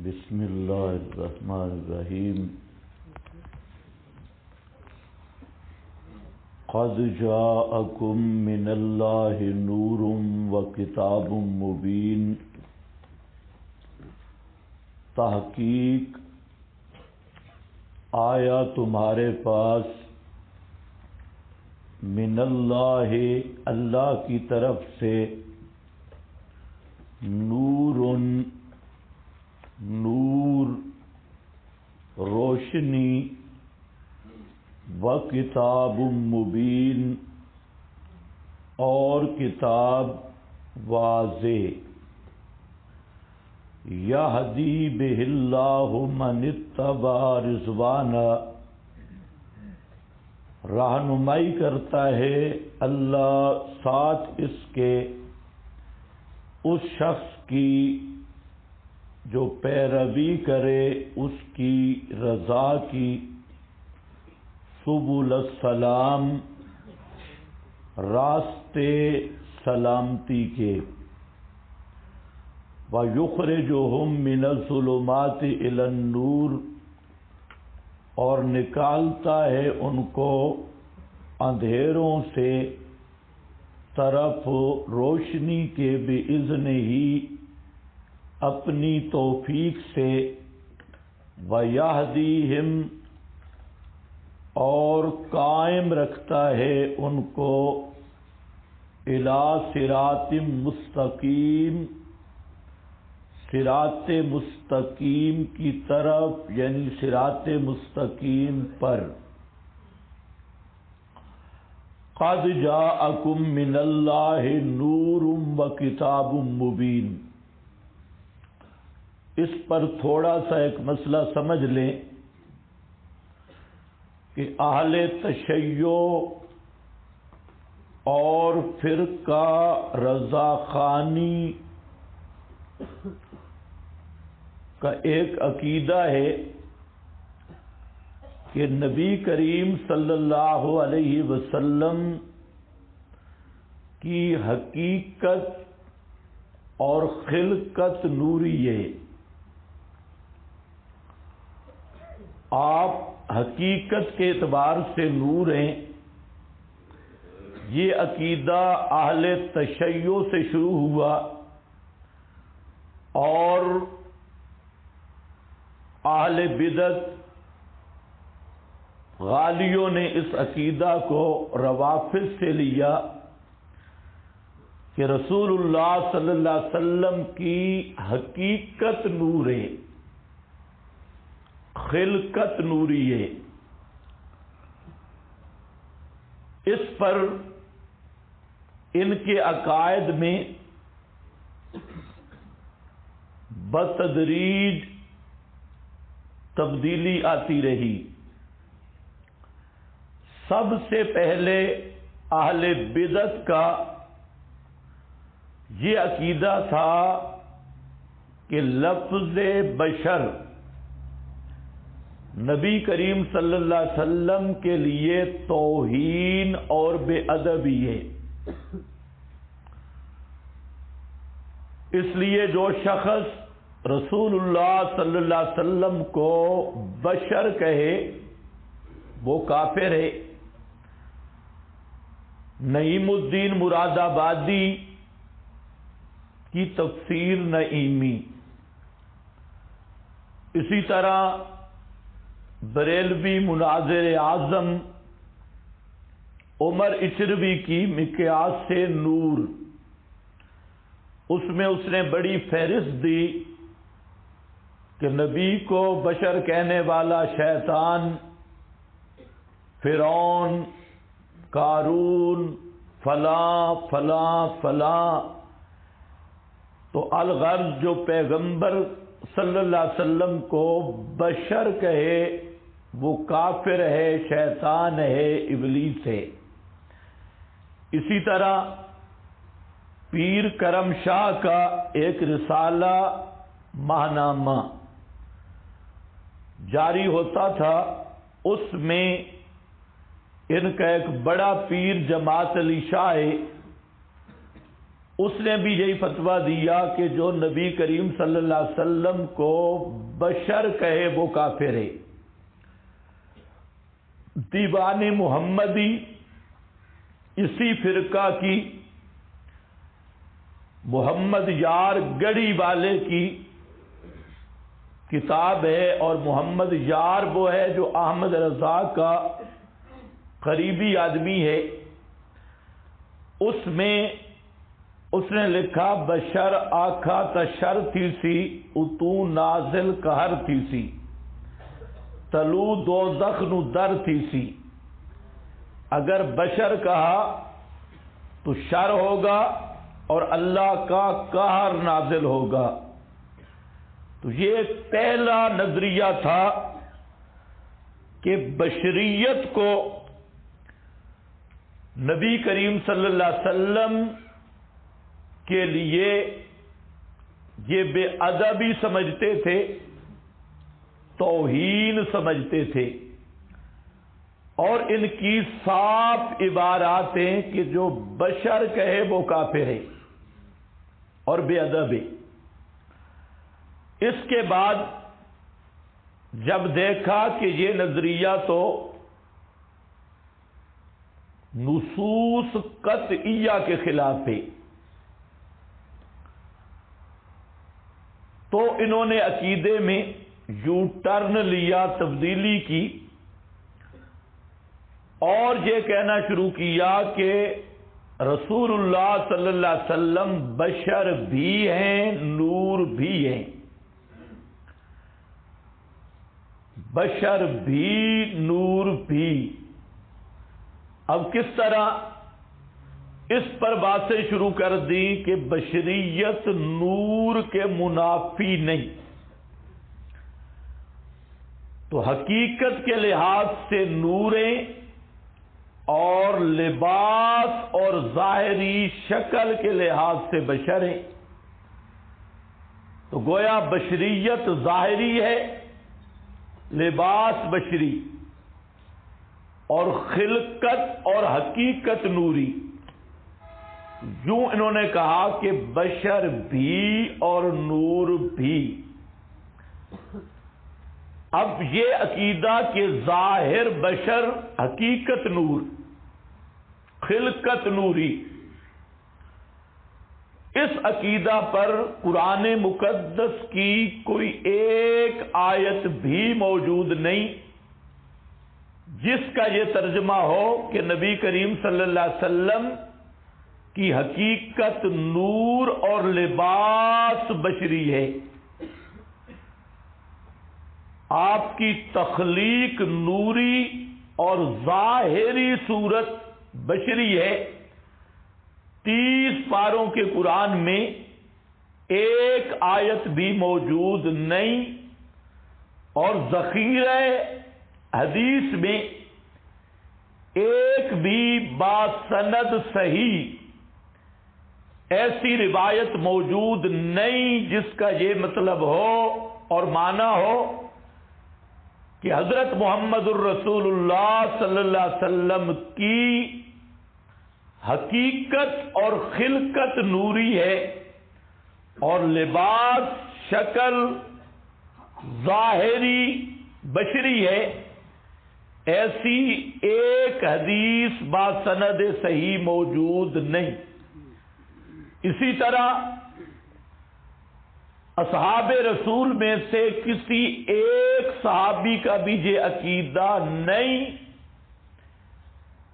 بسم اللہ الرحمن الرحیم قد جاءکم من اللہ نور و کتاب مبین۔ تحقیق آیا تمہارے پاس من اللہ اللہ کی طرف سے نور روشنی و کتاب مبین اور کتاب واضح یہدی بہ اللہ من اتبع رضوانہ رہنمائی کرتا ہے اللہ ساتھ اس کے اس شخص کی جو پیروی کرے اس کی رضا کی سبل السلام راستے سلامتی کے وَيُخْرِجُهُم مِّنَ الظُّلُمَاتِ إِلَى النُّورِ اور نکالتا ہے ان کو اندھیروں سے طرف روشنی کے بِإِذْنِ ہی اپنی توفیق سے وَيَهْدِيهِمْ اور قائم رکھتا ہے ان کو إِلَى صِرَاطٍ مستقیم صراط مستقیم کی طرف یعنی صراط مستقیم پر۔ قد جاءکم من اللہ نور و کتاب مبین۔ اس پر تھوڑا سا ایک مسئلہ سمجھ لیں کہ اہل تشیع اور فرقہ رضاخانی کا ایک عقیدہ ہے کہ نبی کریم صلی اللہ علیہ وسلم کی حقیقت اور خلقت نوری ہے۔ آپ حقیقت کے اعتبار سے نور ہیں۔ یہ عقیدہ اہل تشیع سے شروع ہوا اور اہل بدعت غالیوں نے اس عقیدہ کو روافض سے لیا کہ رسول اللہ صلی اللہ علیہ وسلم کی حقیقت نور ہے، خلقت نوری ہے۔ اس پر ان کے عقائد میں بتدریج تبدیلی آتی رہی۔ سب سے پہلے اہل بدعت کا یہ عقیدہ تھا کہ لفظ بشر نبی کریم صلی اللہ علیہ وسلم کے لیے توہین اور بے ادبی ہے۔ اس لیے جو شخص رسول اللہ صلی اللہ علیہ وسلم کو بشر کہے وہ کافر ہے۔ نعیم الدین مراد آبادی کی تفسیر نعیمی، اسی طرح بریلوی مناظر اعظم عمر اشروی کی مقیاس سے نور، اس میں اس نے بڑی فہرست دی کہ نبی کو بشر کہنے والا شیطان، فرعون، قارون، فلاں فلاں فلاں، تو الغرض جو پیغمبر صلی اللہ علیہ وسلم کو بشر کہے وہ کافر ہے، شیطان ہے، ابلیس ہے۔ اسی طرح پیر کرم شاہ کا ایک رسالہ ماہنامہ جاری ہوتا تھا، اس میں ان کا ایک بڑا پیر جماعت علی شاہ ہے، اس نے بھی یہی فتویٰ دیا کہ جو نبی کریم صلی اللہ علیہ وسلم کو بشر کہے وہ کافر ہے۔ دیوان محمدی اسی فرقہ کی محمد یار گڑھی والے کی کتاب ہے، اور محمد یار وہ ہے جو احمد رضا کا قریبی آدمی ہے۔ اس میں اس نے لکھا بشر آکھا تشر تھی سی اتو نازل قہر تھی سی تلو دوزخ نو در تھی سی۔ اگر بشر کہا تو شر ہوگا اور اللہ کا قہر نازل ہوگا۔ تو یہ ایک پہلا نظریہ تھا کہ بشریت کو نبی کریم صلی اللہ علیہ وسلم کے لیے یہ بے ادبی سمجھتے تھے، توہین سمجھتے تھے، اور ان کی صاف عبارات ہیں کہ جو بشر کہے وہ کافر ہے اور بے ادب ہے۔ اس کے بعد جب دیکھا کہ یہ نظریہ تو نصوص قطعیہ کے خلاف ہے، تو انہوں نے عقیدے میں یو ٹرن لیا، تبدیلی کی، اور یہ کہنا شروع کیا کہ رسول اللہ صلی اللہ علیہ وسلم بشر بھی ہیں، نور بھی ہیں۔ بشر بھی، نور بھی۔ اب کس طرح؟ اس پر باتیں شروع کر دی کہ بشریت نور کے منافی نہیں، تو حقیقت کے لحاظ سے نوریں اور لباس اور ظاہری شکل کے لحاظ سے بشر ہیں۔ تو گویا بشریت ظاہری ہے، لباس بشری، اور خلقت اور حقیقت نوری۔ یوں انہوں نے کہا کہ بشر بھی اور نور بھی۔ اب یہ عقیدہ کہ ظاہر بشر، حقیقت نور، خلقت نوری، اس عقیدہ پر قرآن مقدس کی کوئی ایک آیت بھی موجود نہیں جس کا یہ ترجمہ ہو کہ نبی کریم صلی اللہ علیہ وسلم کی حقیقت نور اور لباس بشری ہے، آپ کی تخلیق نوری اور ظاہری صورت بشری ہے۔ 30 پاروں کے قرآن میں ایک آیت بھی موجود نہیں، اور ذخیرہ حدیث میں ایک بھی باسند صحیح ایسی روایت موجود نہیں جس کا یہ مطلب ہو اور معنی ہو کہ حضرت محمد الرسول اللہ صلی اللہ علیہ وسلم کی حقیقت اور خلقت نوری ہے اور لباس، شکل ظاہری بشری ہے۔ ایسی ایک حدیث باسند صحیح موجود نہیں۔ اسی طرح اصحاب رسول میں سے کسی ایک صحابی کا بھی یہ عقیدہ نہیں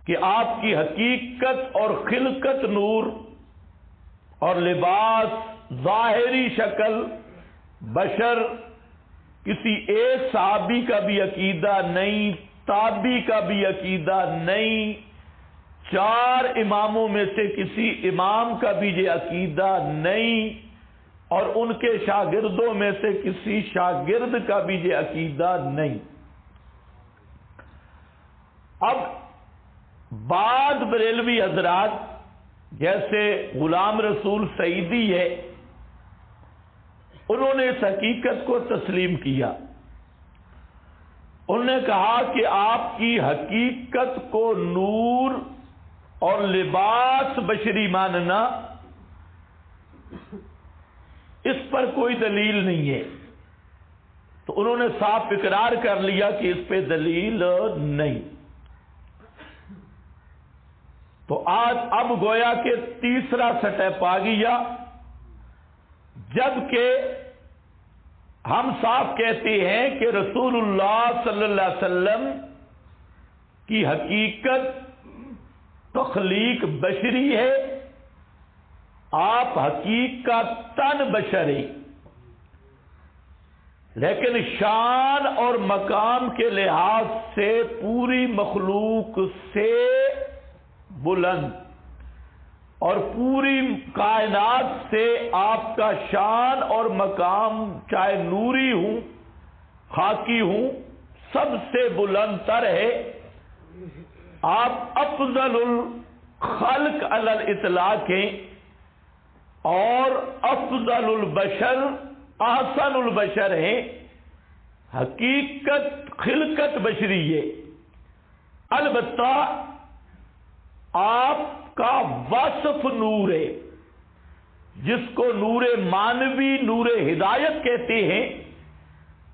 کہ آپ کی حقیقت اور خلقت نور اور لباس ظاہری شکل بشر، کسی ایک صحابی کا بھی عقیدہ نہیں، تابعی کا بھی عقیدہ نہیں، 4 اماموں میں سے کسی امام کا بھی یہ عقیدہ نہیں، اور ان کے شاگردوں میں سے کسی شاگرد کا بھی یہ عقیدہ نہیں۔ اب بعض بریلوی حضرات جیسے غلام رسول سعیدی ہے، انہوں نے اس حقیقت کو تسلیم کیا۔ انہوں نے کہا کہ آپ کی حقیقت کو نور اور لباس بشری ماننا اس پر کوئی دلیل نہیں ہے، تو انہوں نے صاف اقرار کر لیا کہ اس پہ دلیل نہیں۔ تو آج اب گویا کہ تیسرا سٹیپ آ گیا، جبکہ ہم صاف کہتے ہیں کہ رسول اللہ صلی اللہ علیہ وسلم کی حقیقت تخلیق بشری ہے، آپ حقیقتاً بشر ہیں، لیکن شان اور مقام کے لحاظ سے پوری مخلوق سے بلند، اور پوری کائنات سے آپ کا شان اور مقام چاہے نوری ہوں خاکی ہوں سب سے بلند تر ہے۔ آپ افضل الخلق علی الاطلاق ہیں اور افضل البشر احسن البشر ہیں، حقیقت خلقت بشری ہے۔ البتہ آپ کا وصف نور ہے، جس کو نور مانوی نور ہدایت کہتے ہیں،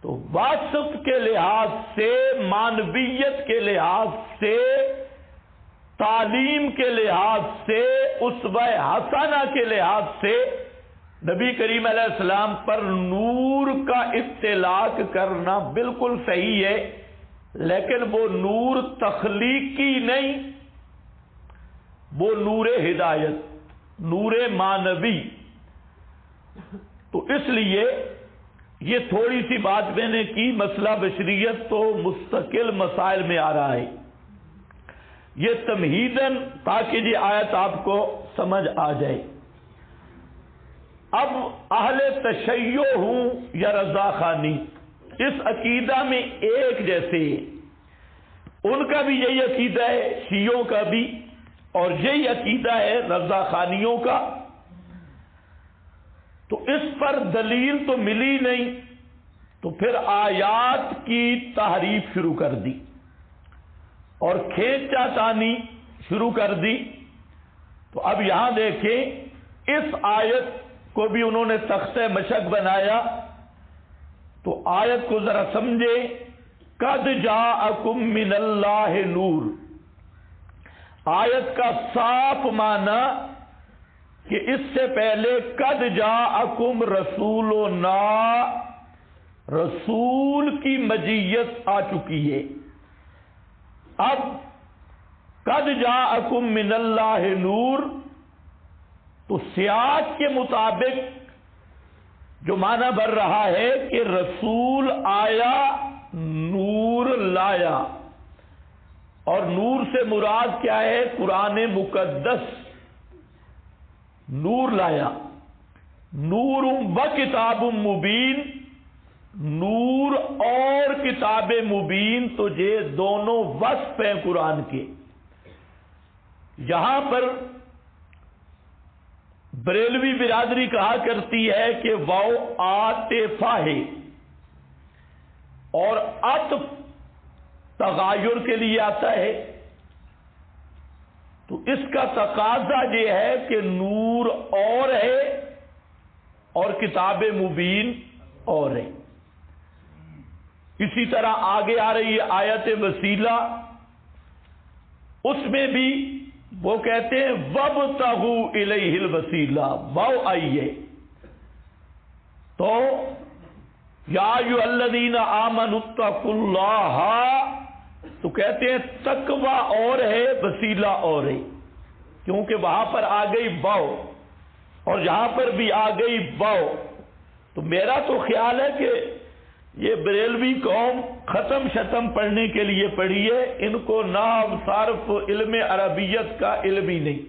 تو وصف کے لحاظ سے، مانویت کے لحاظ سے، تعلیم کے لحاظ سے، اسوہ حسنہ کے لحاظ سے نبی کریم علیہ السلام پر نور کا اطلاق کرنا بالکل صحیح ہے، لیکن وہ نور تخلیقی نہیں، وہ نور ہدایت، نور مانوی۔ تو اس لیے یہ تھوڑی سی بات میں نے کی، مسئلہ بشریت تو مستقل مسائل میں آ رہا ہے، یہ تمہیداً تاکہ یہ آیت آپ کو سمجھ آ جائے۔ اب اہل تشیع ہوں یا رضا خانی اس عقیدہ میں ایک جیسے ہیں، ان کا بھی یہی عقیدہ ہے، شیعوں کا بھی، اور یہی عقیدہ ہے رضا خانیوں کا۔ تو اس پر دلیل تو ملی نہیں، تو پھر آیات کی تحریف شروع کر دی اور کھینچا تانی شروع کر دی۔ تو اب یہاں دیکھیں، اس آیت کو بھی انہوں نے تختہ مشق بنایا، تو آیت کو ذرا سمجھیں۔ قد جاءکم من اللہ نور، آیت کا صاف معنی کہ اس سے پہلے قد جاءکم رسولنا، رسول کی مجیت آ چکی ہے۔ اب قد جاءکم من اللہ نور، تو سیاق کے مطابق جو معنی بن رہا ہے کہ رسول آیا، نور لایا، اور نور سے مراد کیا ہے؟ قرآن مقدس نور لایا۔ نور و کتاب مبین، نور اور کتاب مبین، تو یہ دونوں وصف ہیں قرآن کے۔ یہاں پر بریلوی برادری کہا کرتی ہے کہ واو عاطفہ ہے، اور عطف تغیر کے لیے آتا ہے، تو اس کا تقاضا یہ ہے کہ نور اور ہے اور کتاب مبین اور ہے۔ اسی طرح آگے آ رہی ہے آیت وسیلہ، اس میں بھی وہ کہتے ہیں وَابْتَغُوا إِلَيْهِ الْوَسِيلَةَ، واو آئی ہے، تو یا ایھا الذین آمنوا اتقوا اللہ، تو کہتے ہیں تقوی اور ہے، وسیلہ اور ہے، کیونکہ وہاں پر آ گئی واو اور یہاں پر بھی آ گئی واو۔ تو میرا تو خیال ہے کہ یہ بریلوی قوم ختم شتم پڑھنے کے لیے پڑھی ہے، ان کو نحو صرف علم عربیت کا علم ہی نہیں۔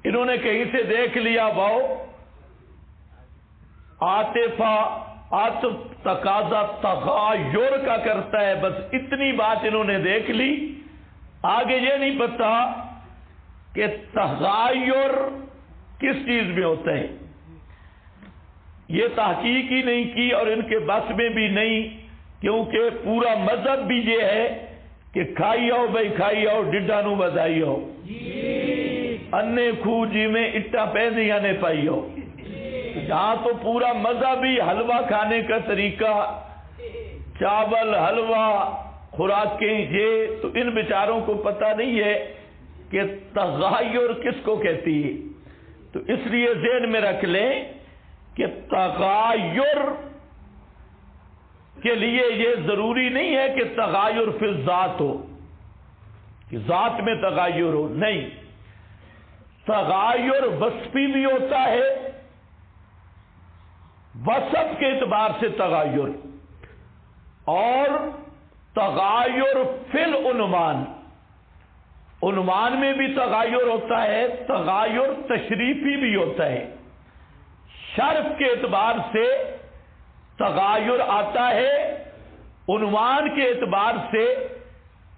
انہوں نے کہیں سے دیکھ لیا واو عاطفہ، عطف تقاضا تغیر کا کرتا ہے، بس اتنی بات انہوں نے دیکھ لی، آگے یہ نہیں پتا کہ تغیر کس چیز میں ہوتا ہے، یہ تحقیق ہی نہیں کی اور ان کے بس میں بھی نہیں، کیونکہ پورا مذہب بھی یہ ہے کہ کھائی آؤ بھائی کھائی آؤ، ڈڈا نو بجائی آؤ۔ انے کھو جی میں اٹا پہنیا نے پائی ہو. یہاں تو پورا مذہبی حلوہ کھانے کا طریقہ، چاول حلوہ خوراکیں یہ، تو ان بیچاروں کو پتہ نہیں ہے کہ تغیر کس کو کہتی ہے. تو اس لیے ذہن میں رکھ لیں کہ تغیر کے لیے یہ ضروری نہیں ہے کہ تغیر فی الذات ہو، کہ ذات میں تغیر ہو، نہیں. تغیر وصفی بھی ہوتا ہے، وصف کے اعتبار سے تغیر، اور تغیر فی العنوان، عنوان میں بھی تغیر ہوتا ہے، تغیر تشریفی بھی ہوتا ہے. شرف کے اعتبار سے تغیر آتا ہے، عنوان کے اعتبار سے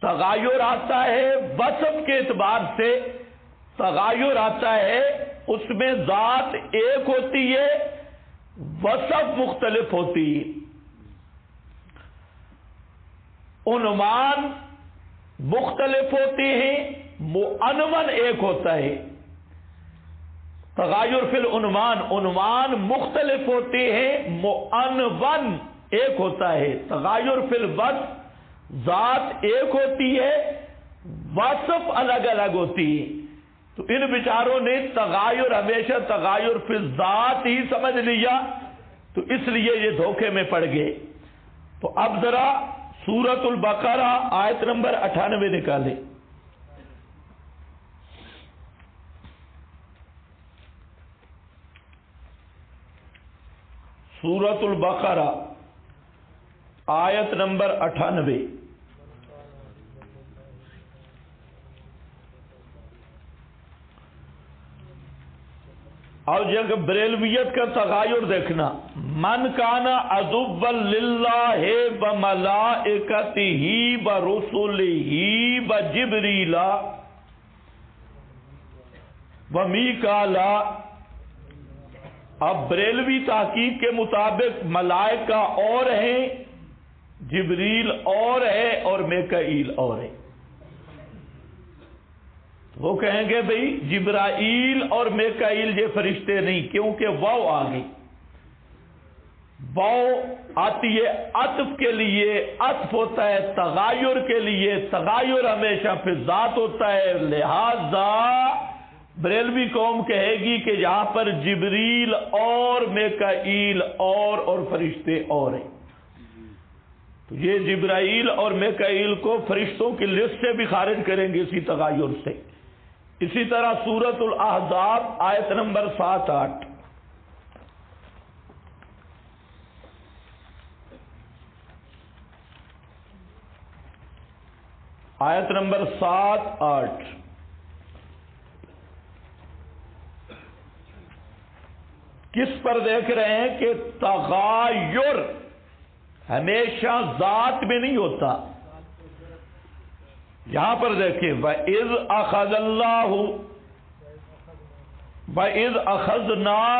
تغیر آتا ہے، وصف کے اعتبار سے تغیر آتا ہے. اس میں ذات ایک ہوتی ہے، وصف مختلف ہوتی ہے. عنوان مختلف ہوتے ہیں، معنون ایک ہوتا ہے. تغیر فی العنوان، عنوان مختلف ہوتے ہیں، معنون ایک ہوتا ہے. تغیر فی الوصف، ذات ایک ہوتی ہے، وصف الگ الگ ہوتی ہے. تو ان بیچاروں نے تغیر ہمیشہ تغیر فی الذات ہی سمجھ لیا، تو اس لیے یہ دھوکے میں پڑ گئے. تو اب ذرا سورۃ البقرہ آیت نمبر 98 نکالیں. سورۃ البقرہ آیت نمبر 98. اور جب بریلویت کا تغیر دیکھنا، من کانا عدوا للہ وملائکتہ ورسلہ وجبریل ومیکالا. اب بریلوی تحقیق کے مطابق ملائکہ اور ہیں، جبریل اور ہے، اور میکائیل اور ہے. وہ کہیں گے بھئی جبرائیل اور میکائیل یہ فرشتے نہیں، کیونکہ واو آ گئی. واو آتی ہے عطف کے لیے، عطف ہوتا ہے تغیر کے لیے، تغیر ہمیشہ فی ذات ہوتا ہے. لہذا بریلوی قوم کہے گی کہ یہاں پر جبریل اور میکائیل اور فرشتے اور ہیں. تو یہ جبرائیل اور میکائیل کو فرشتوں کی لسٹ سے بھی خارج کریں گے اسی تغیر سے. اسی طرح سورۃ الاحزاب آیت نمبر 7-8. آیت نمبر 7-8. کس پر دیکھ رہے ہیں کہ تغیر ہمیشہ ذات میں نہیں ہوتا. یہاں پر دیکھیں وَإِذْ أَخَذَ اللَّهُ وَإِذْ أَخَذْنَا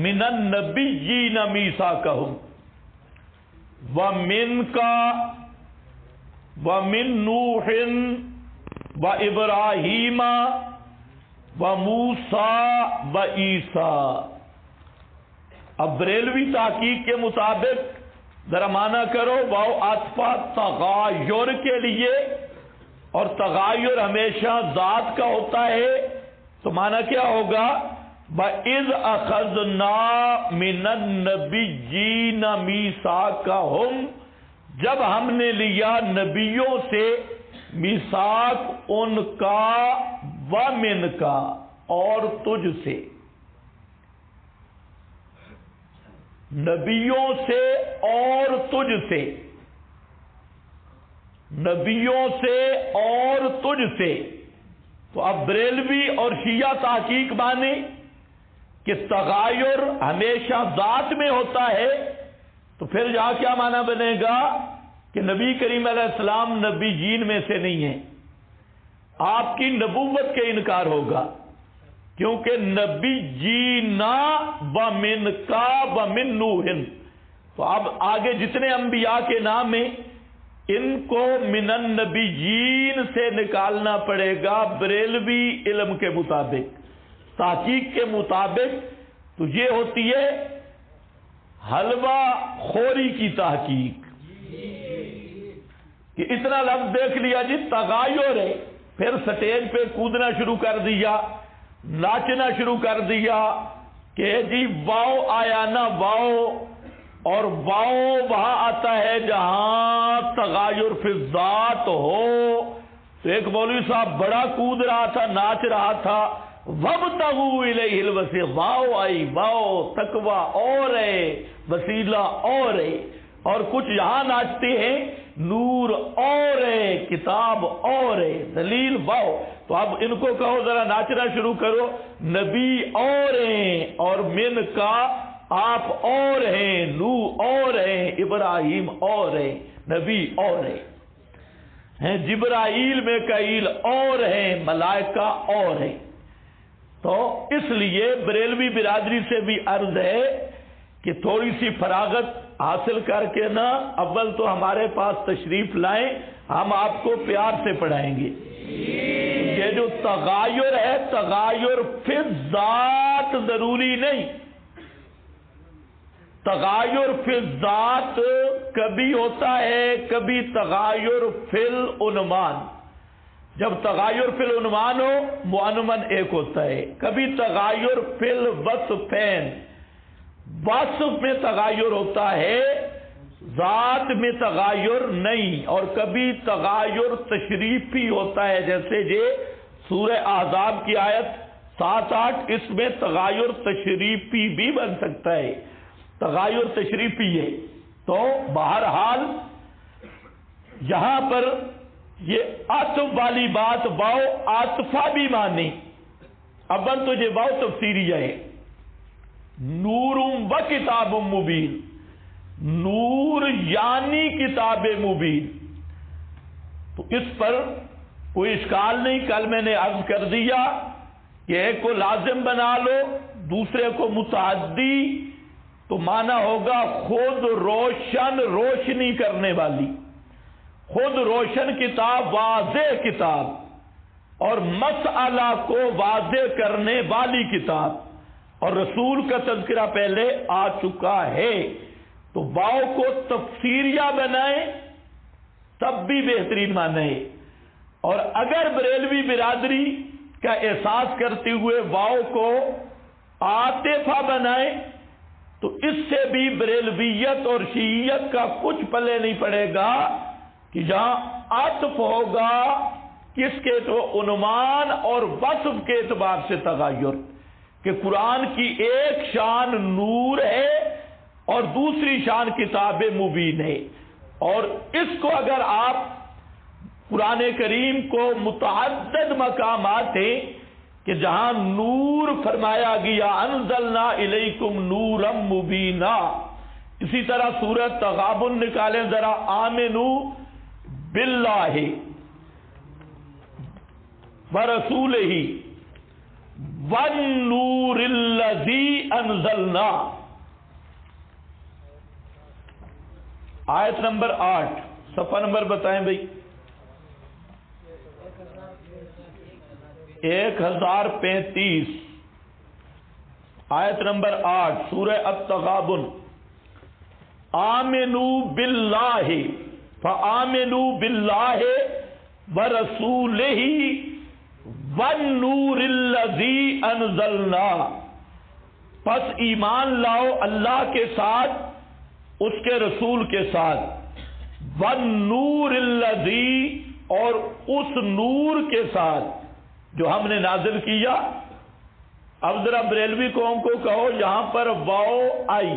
مِنَ النَّبِيِّينَ مِيثَاقَهُمْ وَمِنْكَ وَمِنْ نُوحٍ وَإِبْرَاهِيمَ وَمُوسَى وَعِيسَىٰ. اب بریلوی تحقیق کے مطابق ذرا معنی کرو، واو عطفہ تغیر کے لیے، اور تغیر ہمیشہ ذات کا ہوتا ہے. تو معنی کیا ہوگا؟ وَإِذْ أَخَذْنَا مِنَ النَّبِيِّينَ مِيثَاقَهُمْ، جب ہم نے لیا نبیوں سے میثاق ان کا، وَمِنْ کا اور تجھ سے. نبیوں سے اور تجھ سے، نبیوں سے اور تجھ سے. تو اب بریلوی اور شیعہ تحقیق مانے کہ تغیر ہمیشہ ذات میں ہوتا ہے، تو پھر یہاں کیا معنی بنے گا کہ نبی کریم علیہ السلام نبی جین میں سے نہیں ہیں، آپ کی نبوت کے انکار ہوگا. کیونکہ نبی جینا ومن کا ومن نوح. تو اب آگے جتنے انبیاء کے نام ہیں ان کو من النبیین سے نکالنا پڑے گا بریلوی علم کے مطابق، تحقیق کے مطابق تو یہ ہوتی ہے حلوہ خوری کی تحقیق، کہ اتنا لفظ دیکھ لیا جی تغایر ہے، پھر سٹیج پہ کودنا شروع کر دیا، ناچنا شروع کر دیا کہ جی واؤ آیا نا واؤ، اور واؤ وہاں آتا ہے جہاں تغایر فی الذات ہو۔ تو ایک مولوی صاحب بڑا کود رہا تھا، ناچ رہا تھا، وَابْتَغُوا إِلَيْهِ الْوَسِيلَةَ، واؤ آئی، واؤ تقویٰ اور ہے، وسیلہ اور ہے، اور کچھ یہاں ناچتے ہیں نور اور ہے، کتاب اور ہے، دلیل واؤ۔ تو اب ان کو کہو ذرا ناچنا شروع کرو، نبی اور ہیں، اور من کا آپ اور ہیں، نو اور ہیں، ابراہیم اور ہیں، نبی اور ہیں، جبرائیل میکائیل اور ہیں، ملائکہ اور ہیں۔ تو اس لیے بریلوی برادری سے بھی عرض ہے کہ تھوڑی سی فراغت حاصل کر کے نا اول تو ہمارے پاس تشریف لائیں، ہم آپ کو پیار سے پڑھائیں گے۔ یہ جو تغایر ہے، تغایر فی الذات ضروری نہیں، تغایر فی الذات کبھی ہوتا ہے، کبھی تغایر فی العنوان۔ جب تغایر فی العنوان ہو معنون ایک ہوتا ہے، کبھی تغایر فی الوصفین، وصف میں تغایر ہوتا ہے، ذات میں تغایر نہیں، اور کبھی تغایر تشریفی ہوتا ہے، جیسے یہ سورہ احزاب کی آیت 7-8، اس میں تغایر تشریفی بھی بن سکتا ہے، تغایر تشریفی ہے۔ تو بہرحال یہاں پر یہ عطف والی بات، واؤ عاطفہ بھی مانی، اول تو یہ واؤ تفسیریہ ہے، نور و کتاب مبین، نور یعنی کتاب مبین، تو اس پر کوئی اشکال نہیں۔ کل میں نے عرض کر دیا کہ ایک کو لازم بنا لو، دوسرے کو متعدی، تو معنی ہوگا خود روشن، روشنی کرنے والی، خود روشن کتاب، واضح کتاب، اور مسئلہ کو واضح کرنے والی کتاب، اور رسول کا تذکرہ پہلے آ چکا ہے۔ تو واؤ کو تفسیریہ بنائیں تب بھی بہترین معنی ہے، اور اگر بریلوی برادری کا احساس کرتے ہوئے واؤ کو عاطفہ بنائیں تو اس سے بھی بریلویت اور شیعیت کا کچھ پلے نہیں پڑے گا، کہ جہاں عطف ہوگا کس کے تو عنوان اور وصف کے اعتبار سے تغایر، کہ قرآن کی ایک شان نور ہے اور دوسری شان کتاب مبین ہے، اور اس کو اگر آپ قرآن کریم کو متعدد مقامات ہیں کہ جہاں نور فرمایا گیا، انزلنا الیکم نورا مبینا، اسی طرح سورہ تغابن نکالیں ذرا، آمنو باللہ ورسولہ والنور الذی انزلنا، آیت نمبر 8، صفحہ نمبر بتائیں بھائی، 1035، آیت نمبر 8، سورہ التغابن۔ آمنوا باللہ فآمنوا باللہ ورسولہ والنور الذی انزلنا، پس ایمان لاؤ اللہ کے ساتھ، اس کے رسول کے ساتھ، والنور الذی، اور اس نور کے ساتھ جو ہم نے نازل کیا۔ اب ذرا بریلوی قوم کو کہو یہاں پر واؤ آئی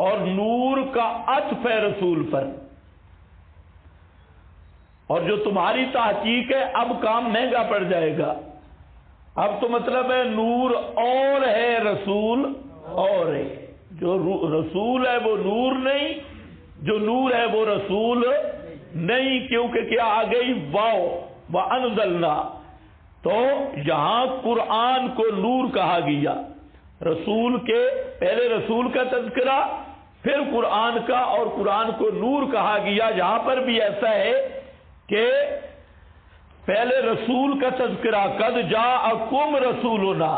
اور نور کا عطف ہے رسول پر، اور جو تمہاری تحقیق ہے اب کام مہنگا پڑ جائے گا، اب تو مطلب ہے نور اور ہے رسول اور ہے، جو رسول ہے وہ نور نہیں، جو نور ہے وہ رسول نہیں، کیونکہ کیا آ گئی واؤ، وَأَنزَلْنَا، تو یہاں قرآن کو نور کہا گیا، رسول کے پہلے رسول کا تذکرہ، پھر قرآن کا اور قرآن کو نور کہا گیا. یہاں پر بھی ایسا ہے کہ پہلے رسول کا تذکرہ قد جاءکم رسولنا،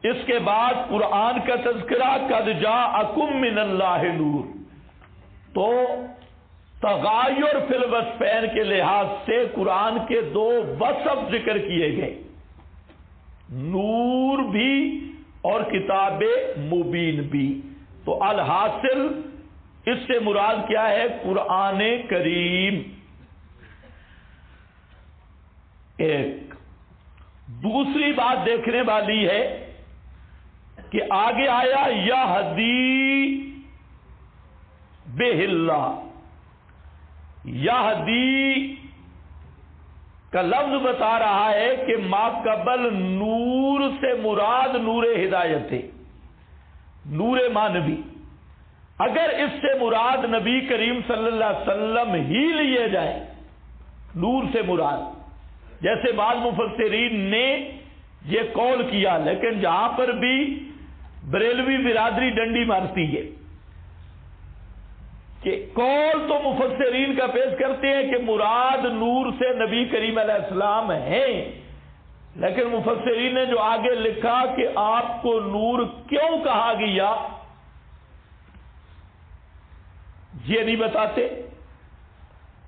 اس کے بعد قرآن کا تذکرہ قد جاءکم من اللہ نور. تو تغیر فی الوصفین کے لحاظ سے قرآن کے دو وصف ذکر کیے گئے، نور بھی اور کتاب مبین بھی. تو الحاصل اس سے مراد کیا ہے؟ قرآن کریم. ایک دوسری بات دیکھنے والی ہے کہ آگے آیا یہدی بہ اللہ. یہدی کا لفظ بتا رہا ہے کہ ما قبل نور سے مراد نور ہدایت ہے، نور مانوی. اگر اس سے مراد نبی کریم صلی اللہ علیہ وسلم ہی لیے جائے نور سے مراد، جیسے بعض مفسرین نے یہ قول کیا، لیکن جہاں پر بھی بریلوی برادری ڈنڈی مارتی ہے کہ قول تو مفسرین کا پیش کرتے ہیں کہ مراد نور سے نبی کریم علیہ السلام ہیں، لیکن مفسرین نے جو آگے لکھا کہ آپ کو نور کیوں کہا گیا یہ نہیں بتاتے.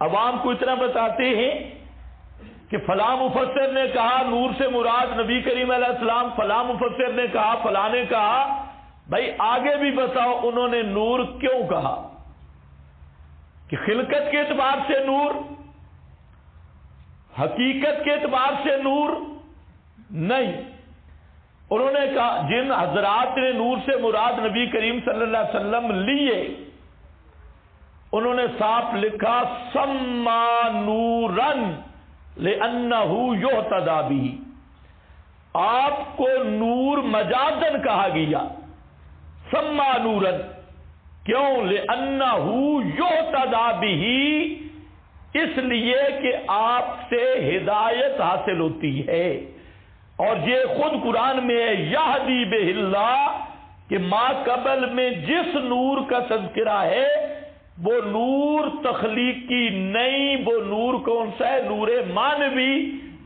عوام کو اتنا بتاتے ہیں کہ فلاں مفسر نے کہا نور سے مراد نبی کریم علیہ السلام، فلاں مفسر نے کہا، فلاں نے کہا. بھائی آگے بھی بتاؤ انہوں نے نور کیوں کہا؟ کہ خلقت کے اعتبار سے نور، حقیقت کے اعتبار سے نور نہیں. انہوں نے کہا جن حضرات نے نور سے مراد نبی کریم صلی اللہ علیہ وسلم لیے، انہوں نے صاف لکھا سما نورن لأنہ یہتدی بہ. آپ کو نور مجازن کہا گیا، سما نورن کیوں؟ لأنہ یہتدی بہ، اس لیے کہ آپ سے ہدایت حاصل ہوتی ہے. اور یہ خود قرآن میں ہے یہدی بہ اللہ، کہ ما قبل میں جس نور کا تذکرہ ہے وہ نور تخلیقی نہیں، وہ نور کون سا ہے؟ نور مانوی،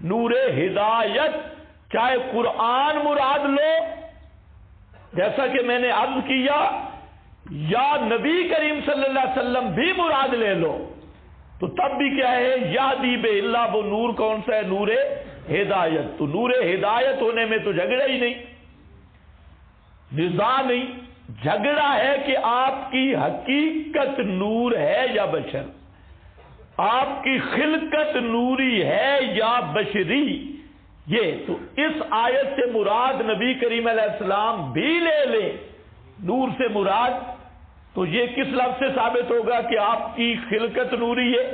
نور ہدایت. چاہے قرآن مراد لو جیسا کہ میں نے عرض کیا، یا نبی کریم صلی اللہ علیہ وسلم بھی مراد لے لو، تو تب بھی کیا ہے؟ یہدی بہ اللہ، وہ نور کون سا ہے؟ نور ہدایت. تو نور ہدایت ہونے میں تو جھگڑا ہی نہیں، نزاع نہیں. جھگڑا ہے کہ آپ کی حقیقت نور ہے یا بشر، آپ کی خلقت نوری ہے یا بشری. یہ تو اس آیت سے مراد نبی کریم علیہ السلام بھی لے لیں نور سے مراد، تو یہ کس لفظ سے ثابت ہوگا کہ آپ کی خلقت نوری ہے،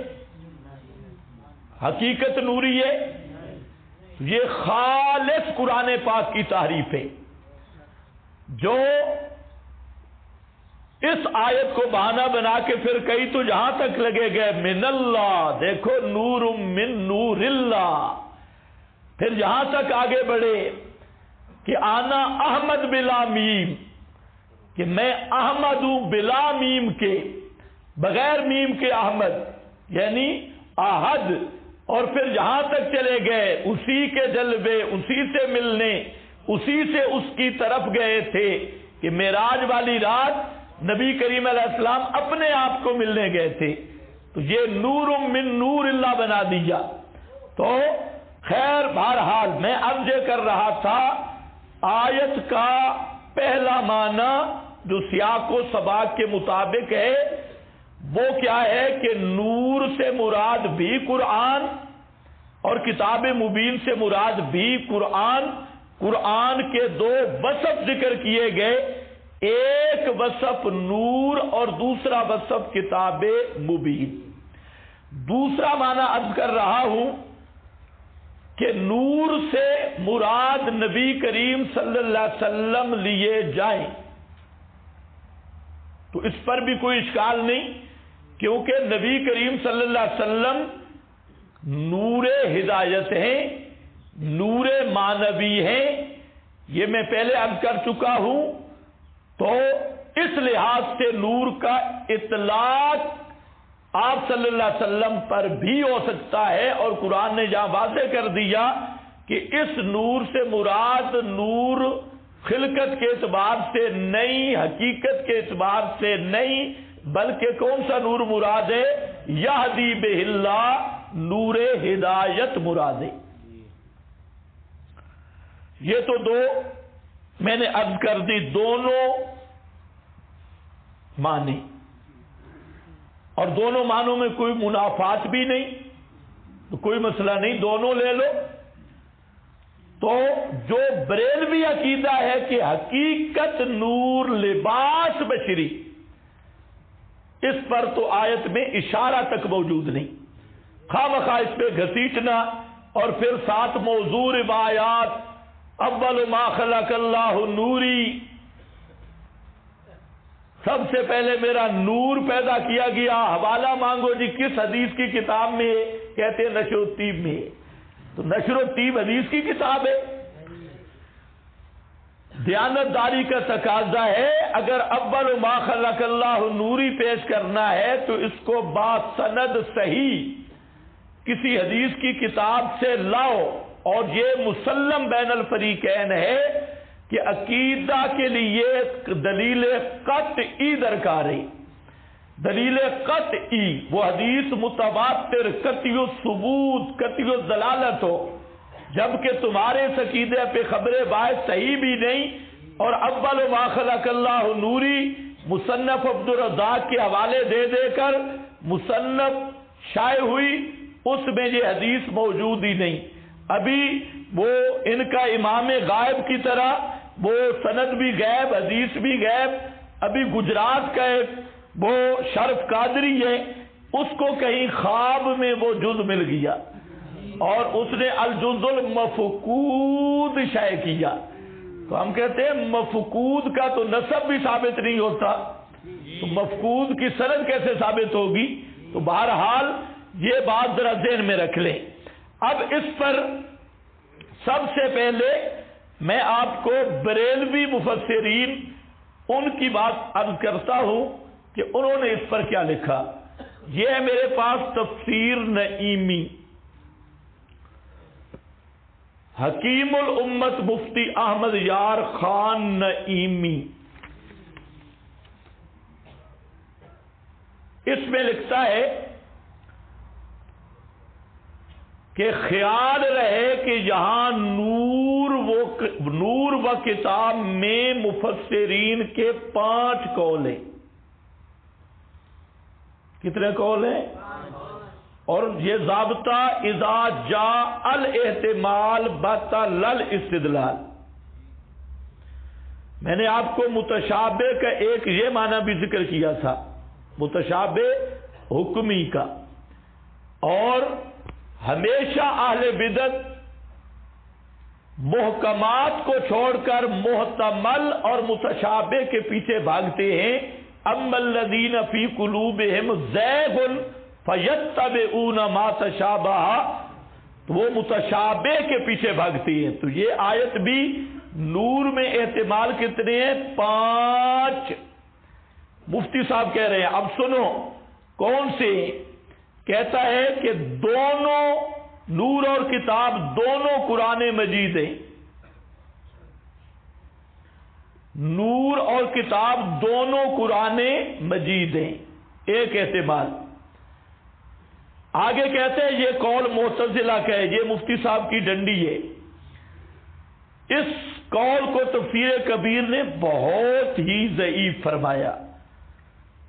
حقیقت نوری ہے؟ یہ خالص قرآن پاک کی تعریف ہے جو اس آیت کو بہانہ بنا کے پھر کئی تو جہاں تک لگے گئے من اللہ، دیکھو نور من نور اللہ. پھر جہاں تک آگے بڑھے کہ آنا احمد بلا میم، کہ میں احمد ہوں بلا میم کے، بغیر میم کے احمد یعنی احد. اور پھر جہاں تک چلے گئے اسی کے جلوے، اسی سے ملنے، اسی سے اس کی طرف گئے تھے کہ معراج والی رات نبی کریم علیہ السلام اپنے آپ کو ملنے گئے تھے. تو یہ نور من نور اللہ بنا دیا. تو خیر بہرحال میں اب یہ کر رہا تھا آیت کا پہلا معنی جو سیاق و سباق کے مطابق ہے وہ کیا ہے کہ نور سے مراد بھی قرآن اور کتاب مبین سے مراد بھی قرآن. قرآن کے دو وصف ذکر کیے گئے، ایک وصف نور اور دوسرا وصف کتاب مبین. دوسرا معنی عرض کر رہا ہوں کہ نور سے مراد نبی کریم صلی اللہ علیہ وسلم لیے جائیں تو اس پر بھی کوئی اشکال نہیں، کیونکہ نبی کریم صلی اللہ علیہ وسلم نور ہدایت ہیں، نور مانوی ہیں. یہ میں پہلے عرض کر چکا ہوں. تو اس لحاظ سے نور کا اطلاق آپ صلی اللہ علیہ وسلم پر بھی ہو سکتا ہے، اور قرآن نے جہاں واضح کر دیا کہ اس نور سے مراد نور خلقت کے اعتبار سے نہیں، حقیقت کے اعتبار سے نہیں، بلکہ کون سا نور مراد ہے؟ یہدی بہ اللہ، نور ہدایت مراد ہے۔ یہ تو دو میں نے عرض کر دی، دونوں معنی، اور دونوں معنوں میں کوئی منافات بھی نہیں، تو کوئی مسئلہ نہیں، دونوں لے لو۔ تو جو بریلوی عقیدہ ہے کہ حقیقت نور لباس بشری، اس پر تو آیت میں اشارہ تک موجود نہیں، خواہ مخواہ اس پہ گھسیٹنا، اور پھر ساتھ موضوع روایات، اول ما خلق اللہ نوری، سب سے پہلے میرا نور پیدا کیا گیا، حوالہ مانگو جی کس حدیث کی کتاب میں؟ کہتے ہیں نشر الطیب میں۔ تو نشر الطیب حدیث کی کتاب ہے، دیانتداری کا تقاضا ہے، اگر اول ما خلق اللہ نوری پیش کرنا ہے تو اس کو باسند صحیح کسی حدیث کی کتاب سے لاؤ، اور یہ مسلم بین الفریقین ہے کہ عقیدہ کے لیے دلیل قطعی درکار ہے، دلیل قطعی، وہ حدیث متواتر قطعی الثبوت قطعی الدلالت ہو، جبکہ تمہارے اس عقیدے پہ خبر باعث صحیح بھی نہیں، اور اول ما خلق اللہ نوری مصنف عبدالرزاق کے حوالے دے دے کر مصنف شائع ہوئی، اس میں یہ حدیث موجود ہی نہیں۔ ابھی وہ ان کا امام غائب کی طرح وہ سند بھی غائب، حدیث بھی غائب۔ ابھی گجرات کا ایک وہ شرف قادری ہے، اس کو کہیں خواب میں وہ جز مل گیا، اور اس نے الجز المفقود شائع کیا۔ تو ہم کہتے ہیں مفقود کا تو نسب بھی ثابت نہیں ہوتا، تو مفقود کی سند کیسے ثابت ہوگی؟ تو بہرحال یہ بات ذرا ذہن میں رکھ لیں۔ اب اس پر سب سے پہلے میں آپ کو بریلوی مفسرین ان کی بات عرض کرتا ہوں کہ انہوں نے اس پر کیا لکھا۔ یہ ہے میرے پاس تفسیر نعیمی، حکیم الامت مفتی احمد یار خان نعیمی، اس میں لکھتا ہے کہ خیال رہے کہ یہاں نور و کتاب میں مفسرین کے 5 قول ہیں۔ کتنے قول ہیں؟ اور یہ ضابطہ اذا جاء الاحتمال بطل الاستدلال۔ میں نے آپ کو متشابہ کا ایک یہ معنی بھی ذکر کیا تھا، متشابہ حکمی کا، اور ہمیشہ اہل بدعت محکمات کو چھوڑ کر محتمل اور متشابہ کے پیچھے بھاگتے ہیں۔ اما الذین فی قلوبہم زیغ فیتبعون ما تشابہ، تو وہ متشابہ کے پیچھے بھاگتی ہیں۔ تو یہ آیت بھی نور میں احتمال کتنے ہیں؟ 5۔ مفتی صاحب کہہ رہے ہیں، اب سنو کون سے؟ کہتا ہے کہ دونوں نور اور کتاب دونوں قرآن مجید ہیں، نور اور کتاب دونوں قرآن مجید ہیں، ایک احتمال۔ آگے کہتے ہیں یہ قول معتزلہ کا ہے، یہ مفتی صاحب کی ڈنڈی ہے۔ اس قول کو تفسیر کبیر نے بہت ہی ضعیف فرمایا،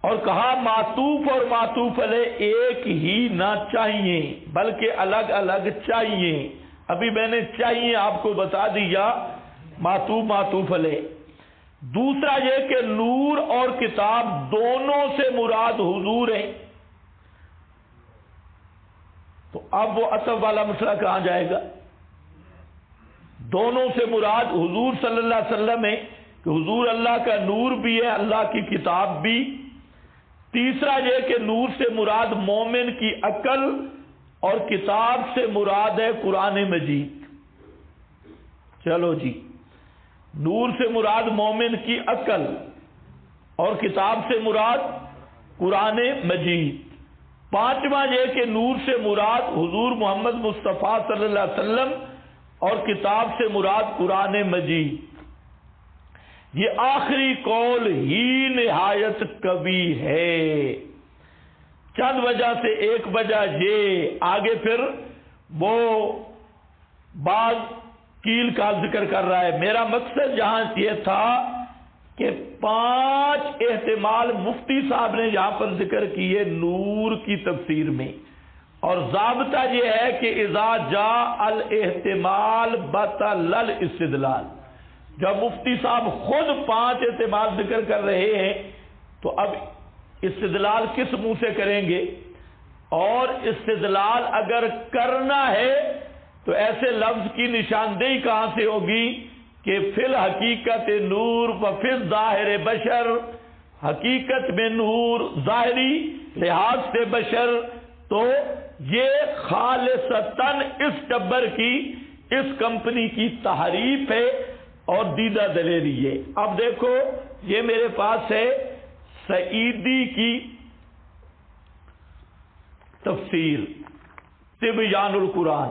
اور کہا معطوف اور معطوف علیہ ایک ہی نہ چاہیے بلکہ الگ الگ چاہیے۔ ابھی میں نے چاہیے آپ کو بتا دیا، معطوف معطوف علیہ۔ دوسرا یہ کہ نور اور کتاب دونوں سے مراد حضور ہیں، تو اب وہ عطف والا مسئلہ کہاں جائے گا؟ دونوں سے مراد حضور صلی اللہ علیہ وسلم ہے کہ حضور اللہ کا نور بھی ہے، اللہ کی کتاب بھی۔ تیسرا یہ کہ نور سے مراد مومن کی عقل، اور کتاب سے مراد ہے قرآن مجید۔ چلو جی، نور سے مراد مومن کی عقل، اور کتاب سے مراد قرآن مجید۔ پانچواں یہ کہ نور سے مراد حضور محمد مصطفیٰ صلی اللہ علیہ وسلم اور کتاب سے مراد قرآن مجید۔ یہ آخری قول ہی نہایت قوی ہے، چند وجہ سے ایک وجہ یہ، آگے پھر وہ بعض کیل کا ذکر کر رہا ہے۔ میرا مقصد یہاں یہ تھا کہ 5 احتمال مفتی صاحب نے یہاں پر ذکر کیے نور کی تفسیر میں، اور ضابطہ یہ ہے کہ اذا جاء الاحتمال بطل الاستدلال۔ جب مفتی صاحب خود 5 احتمال ذکر کر رہے ہیں تو اب استدلال کس منہ سے کریں گے؟ اور استدلال اگر کرنا ہے تو ایسے لفظ کی نشاندہی کہاں سے ہوگی کہ فی الحقیقت نور و فی الظاہر بشر، حقیقت میں نور، ظاہری لحاظ سے بشر، تو یہ خالصتاً اس ٹبر کی، اس کمپنی کی تحریف ہے اور دیدہ دلیری ہے۔ اب دیکھو یہ میرے پاس ہے سعیدی کی تفسیر تبیان القرآن،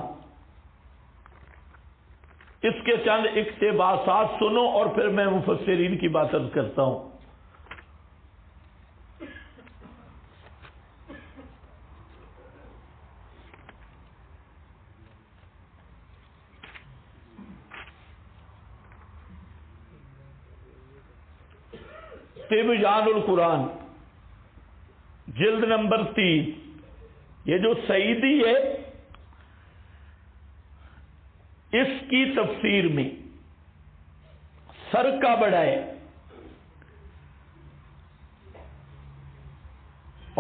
اس کے چند اقتباسات سنو اور پھر میں مفسرین کی بات کرتا ہوں۔ تبیان القرآن جلد نمبر 3، یہ جو سعیدی ہے اس کی تفسیر میں سر کا بڑھائے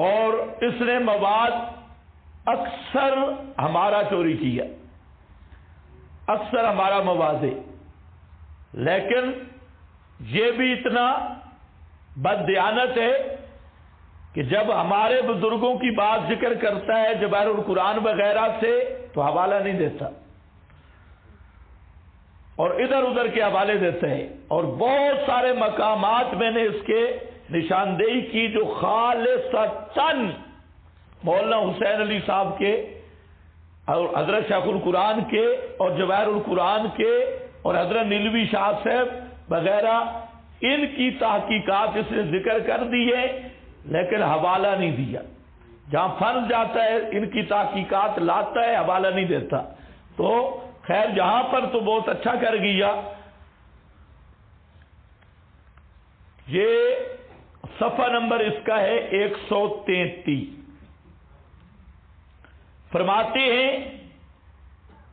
اور اس نے مواد اکثر ہمارا چوری کیا، اکثر ہمارا مواد ہے، لیکن یہ بھی اتنا بددیانت ہے کہ جب ہمارے بزرگوں کی بات ذکر کرتا ہے جواہر القرآن وغیرہ سے تو حوالہ نہیں دیتا اور ادھر ادھر کے حوالے دیتے ہیں، اور بہت سارے مقامات میں نے اس کے نشاندہی کی جو خالصتاً مولانا حسین علی صاحب کے اور حضرت شیخ القرآن کے اور جواہر القرآن کے اور حضرت نیلوی شاہ صاحب وغیرہ، ان کی تحقیقات اس نے ذکر کر دی ہے لیکن حوالہ نہیں دیا۔ جہاں پھنس جاتا ہے ان کی تحقیقات لاتا ہے، حوالہ نہیں دیتا۔ تو خیر یہاں پر تو بہت اچھا کر گیا۔ یہ صفحہ نمبر اس کا ہے 133۔ فرماتے ہیں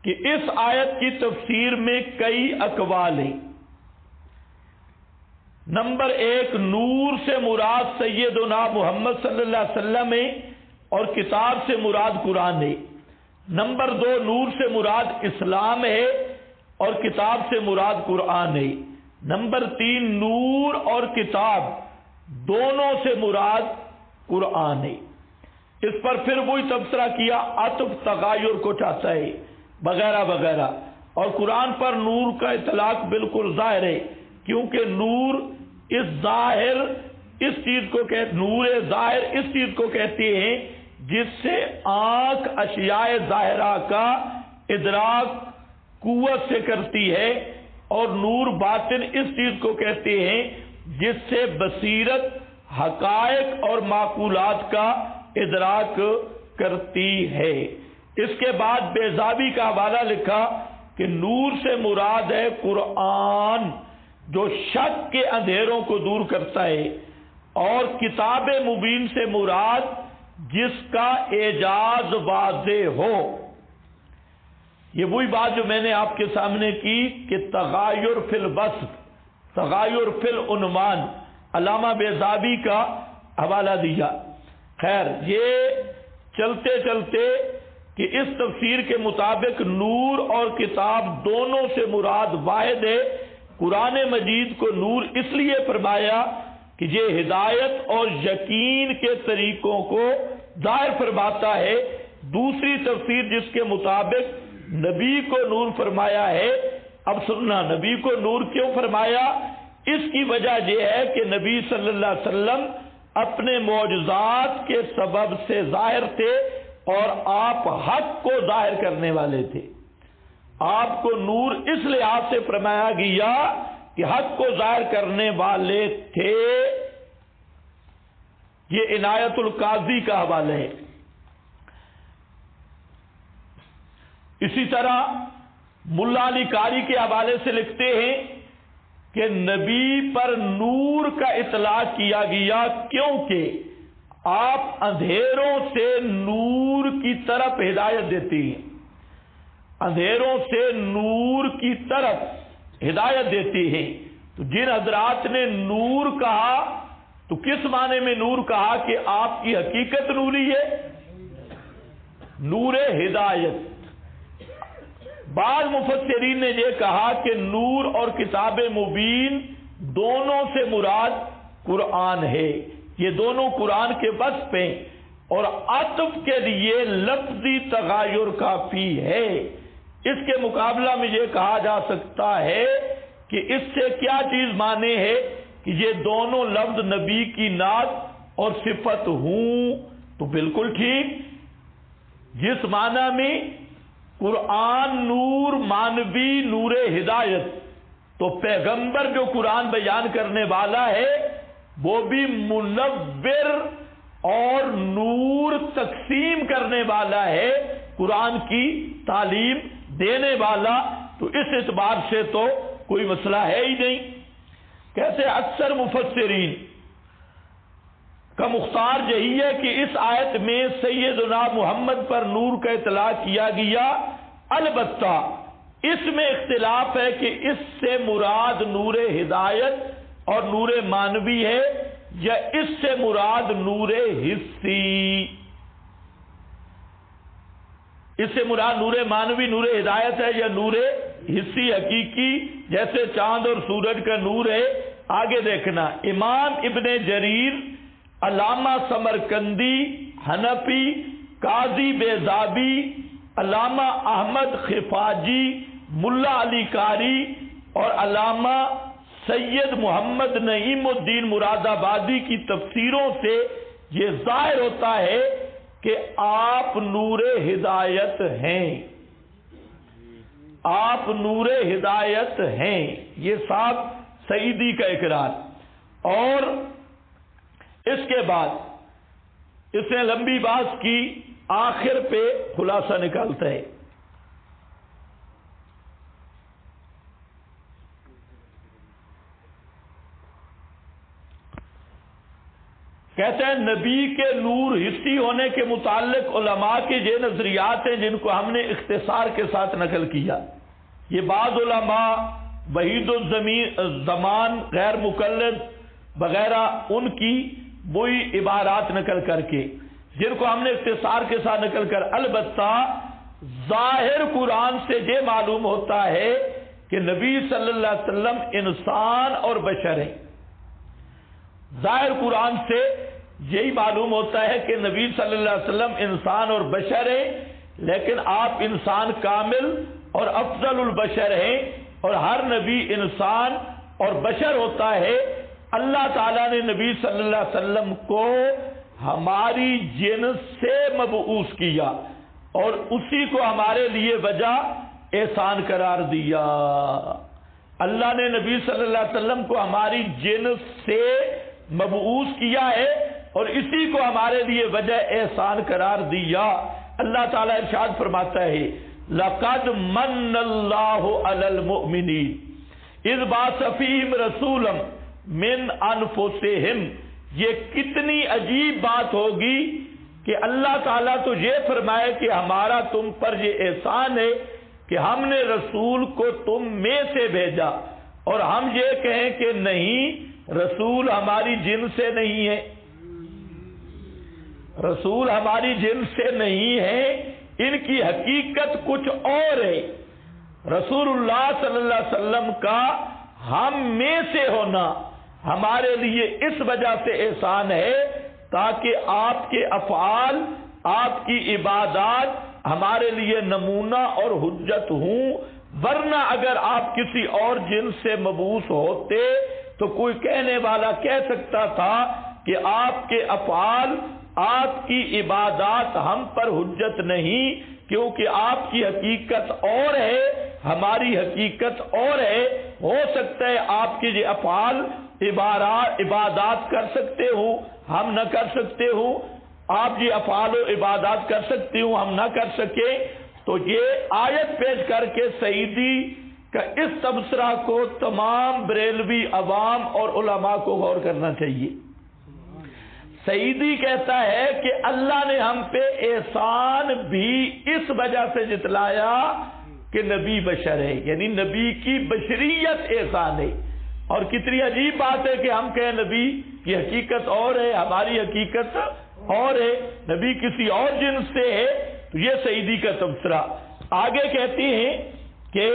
کہ اس آیت کی تفسیر میں کئی اقوال ہیں۔ نمبر 1، نور سے مراد سیدنا محمد صلی اللہ علیہ وسلم ہے اور کتاب سے مراد قرآن ہے۔ نمبر 2، نور سے مراد اسلام ہے اور کتاب سے مراد قرآن ہے۔ نمبر 3، نور اور کتاب دونوں سے مراد قرآن ہے۔ اس پر پھر وہی تبصرہ کیا، عطف تغیر کو چاہتا ہے وغیرہ وغیرہ، اور قرآن پر نور کا اطلاق بالکل ظاہر ہے، کیونکہ نور اس ظاہر اس چیز کو نور ظاہر اس چیز کو کہتے ہیں جس سے آنکھ اشیاء ظاہرہ کا ادراک قوت سے کرتی ہے، اور نور باطن اس چیز کو کہتے ہیں جس سے بصیرت حقائق اور معقولات کا ادراک کرتی ہے۔ اس کے بعد بیضابی کا حوالہ لکھا کہ نور سے مراد ہے قرآن جو شک کے اندھیروں کو دور کرتا ہے، اور کتاب مبین سے مراد جس کا اعجاز واضح ہو۔ یہ وہی بات جو میں نے آپ کے سامنے کی کہ تغایر فی الوصف، تغایر فی العنوان، علامہ بیضابی کا حوالہ دیا۔ خیر یہ چلتے چلتے کہ اس تفسیر کے مطابق نور اور کتاب دونوں سے مراد واحد ہے۔ قرآن مجید کو نور اس لیے فرمایا کہ یہ ہدایت اور یقین کے طریقوں کو ظاہر فرماتا ہے۔ دوسری تفسیر جس کے مطابق نبی کو نور فرمایا ہے، اب سننا، نبی کو نور کیوں فرمایا؟ اس کی وجہ یہ ہے کہ نبی صلی اللہ علیہ وسلم اپنے معجزات کے سبب سے ظاہر تھے اور آپ حق کو ظاہر کرنے والے تھے. آپ کو نور اس لحاظ سے فرمایا گیا کہ حق کو ظاہر کرنے والے تھے. یہ عنایت القاضی کا حوالہ ہے. اسی طرح ملا علی قاری کے حوالے سے لکھتے ہیں کہ نبی پر نور کا اطلاق کیا گیا کیونکہ آپ اندھیروں سے نور کی طرف ہدایت دیتے ہیں. اندھیروں سے نور کی طرف ہدایت دیتے ہیں. تو جن حضرات نے نور کہا تو کس معنی میں نور کہا کہ آپ کی حقیقت نوری ہے؟ نور ہدایت. بعض مفسرین نے یہ کہا کہ نور اور کتاب مبین دونوں سے مراد قرآن ہے. یہ دونوں قرآن کے وصف ہیں اور عطف کے لیے لفظی تغیر کافی ہے. اس کے مقابلہ میں یہ کہا جا سکتا ہے کہ اس سے کیا چیز مانے ہے کہ یہ دونوں لفظ نبی کی نعت اور صفت ہوں تو بالکل ٹھیک. جس معنی میں قرآن نور مانوی نور ہدایت، تو پیغمبر جو قرآن بیان کرنے والا ہے وہ بھی منور اور نور تقسیم کرنے والا ہے، قرآن کی تعلیم دینے والا. تو اس اعتبار سے تو کوئی مسئلہ ہے ہی نہیں. کیسے اکثر مفسرین کا مختار یہی ہے کہ اس آیت میں سیدنا محمد پر نور کا اطلاق کیا گیا. البتہ اس میں اختلاف ہے کہ اس سے مراد نور ہدایت اور نور مانوی ہے یا اس سے مراد نور حسی. اس سے مراد نور مانوی نور ہدایت ہے یا نور حسی حقیقی، جیسے چاند اور سورج کا نور ہے. آگے دیکھنا، امام ابن جریر، علامہ سمرقندی، حنفی، قاضی بیضابی، علامہ احمد خفاجی، ملا علی قاری اور علامہ سید محمد نعیم الدین مراد آبادی کی تفسیروں سے یہ ظاہر ہوتا ہے کہ آپ نور ہدایت ہیں. آپ نور ہدایت ہیں. یہ صاحب سعیدی کا اقرار. اور اس کے بعد اس نے لمبی بات کی، آخر پہ خلاصہ نکالتا ہے. کہتے ہیں نبی کے نور حصی ہونے کے متعلق علماء کے یہ نظریات ہیں جن کو ہم نے اختصار کے ساتھ نقل کیا. یہ بعض علماء وحید الزمان، غیر مقلد وغیرہ ان کی وہی عبارات نقل کر کے جن کو ہم نے اختصار کے ساتھ نقل کر. البتہ ظاہر قرآن سے یہ معلوم ہوتا ہے کہ نبی صلی اللہ علیہ وسلم انسان اور بشر ہیں. ظاہر قرآن سے یہی معلوم ہوتا ہے کہ نبی صلی اللہ علیہ وسلم انسان اور بشر ہیں، لیکن آپ انسان کامل اور افضل البشر ہیں اور ہر نبی انسان اور بشر ہوتا ہے. اللہ تعالیٰ نے نبی صلی اللہ علیہ وسلم کو ہماری جنس سے مبعوث کیا اور اسی کو ہمارے لیے وجہ احسان قرار دیا. اللہ نے نبی صلی اللہ علیہ وسلم کو ہماری جنس سے مبعوث کیا ہے اور اسی کو ہمارے لیے وجہ احسان قرار دیا. اللہ تعالیٰ ارشاد فرماتا ہے لَقَدْ مَنَّ اللَّهُ عَلَى الْمُؤْمِنِينَ اِذْ بَعَثَ فِيهِمْ رَسُولًا مِنْ أَنفُسِهِمْ. یہ کتنی عجیب بات ہوگی کہ اللہ تعالیٰ تو یہ فرمائے کہ ہمارا تم پر یہ احسان ہے کہ ہم نے رسول کو تم میں سے بھیجا، اور ہم یہ کہیں کہ نہیں رسول ہماری جن سے نہیں ہے، رسول ہماری جن سے نہیں ہے، ان کی حقیقت کچھ اور ہے. رسول اللہ صلی اللہ علیہ وسلم کا ہم میں سے ہونا ہمارے لیے اس وجہ سے احسان ہے تاکہ آپ کے افعال، آپ کی عبادات ہمارے لیے نمونہ اور حجت ہوں. ورنہ اگر آپ کسی اور جن سے مبعوث ہوتے تو کوئی کہنے والا کہہ سکتا تھا کہ آپ کے افعال، آپ کی عبادات ہم پر حجت نہیں، کیونکہ آپ کی حقیقت اور ہے، ہماری حقیقت اور ہے۔ ہو سکتا ہے آپ کے یہ افعال عبادات کر سکتے ہوں، ہم نہ کر سکتے ہوں، آپ یہ افعال و عبادات کر سکتے ہوں، ہم نہ کر سکیں۔ تو یہ آیت پیش کر کے سعیدی کا اس تبصرہ کو تمام بریلوی عوام اور علماء کو غور کرنا چاہیے۔ سعیدی کہتا ہے کہ اللہ نے ہم پہ احسان بھی اس وجہ سے جتلایا کہ نبی بشر ہے، یعنی نبی کی بشریت احسان ہے۔ اور کتنی عجیب بات ہے کہ ہم کہیں نبی کی حقیقت اور ہے، ہماری حقیقت اور ہے، نبی کسی اور جنس سے ہے۔ تو یہ سعیدی کا تبصرہ۔ آگے کہتی ہیں کہ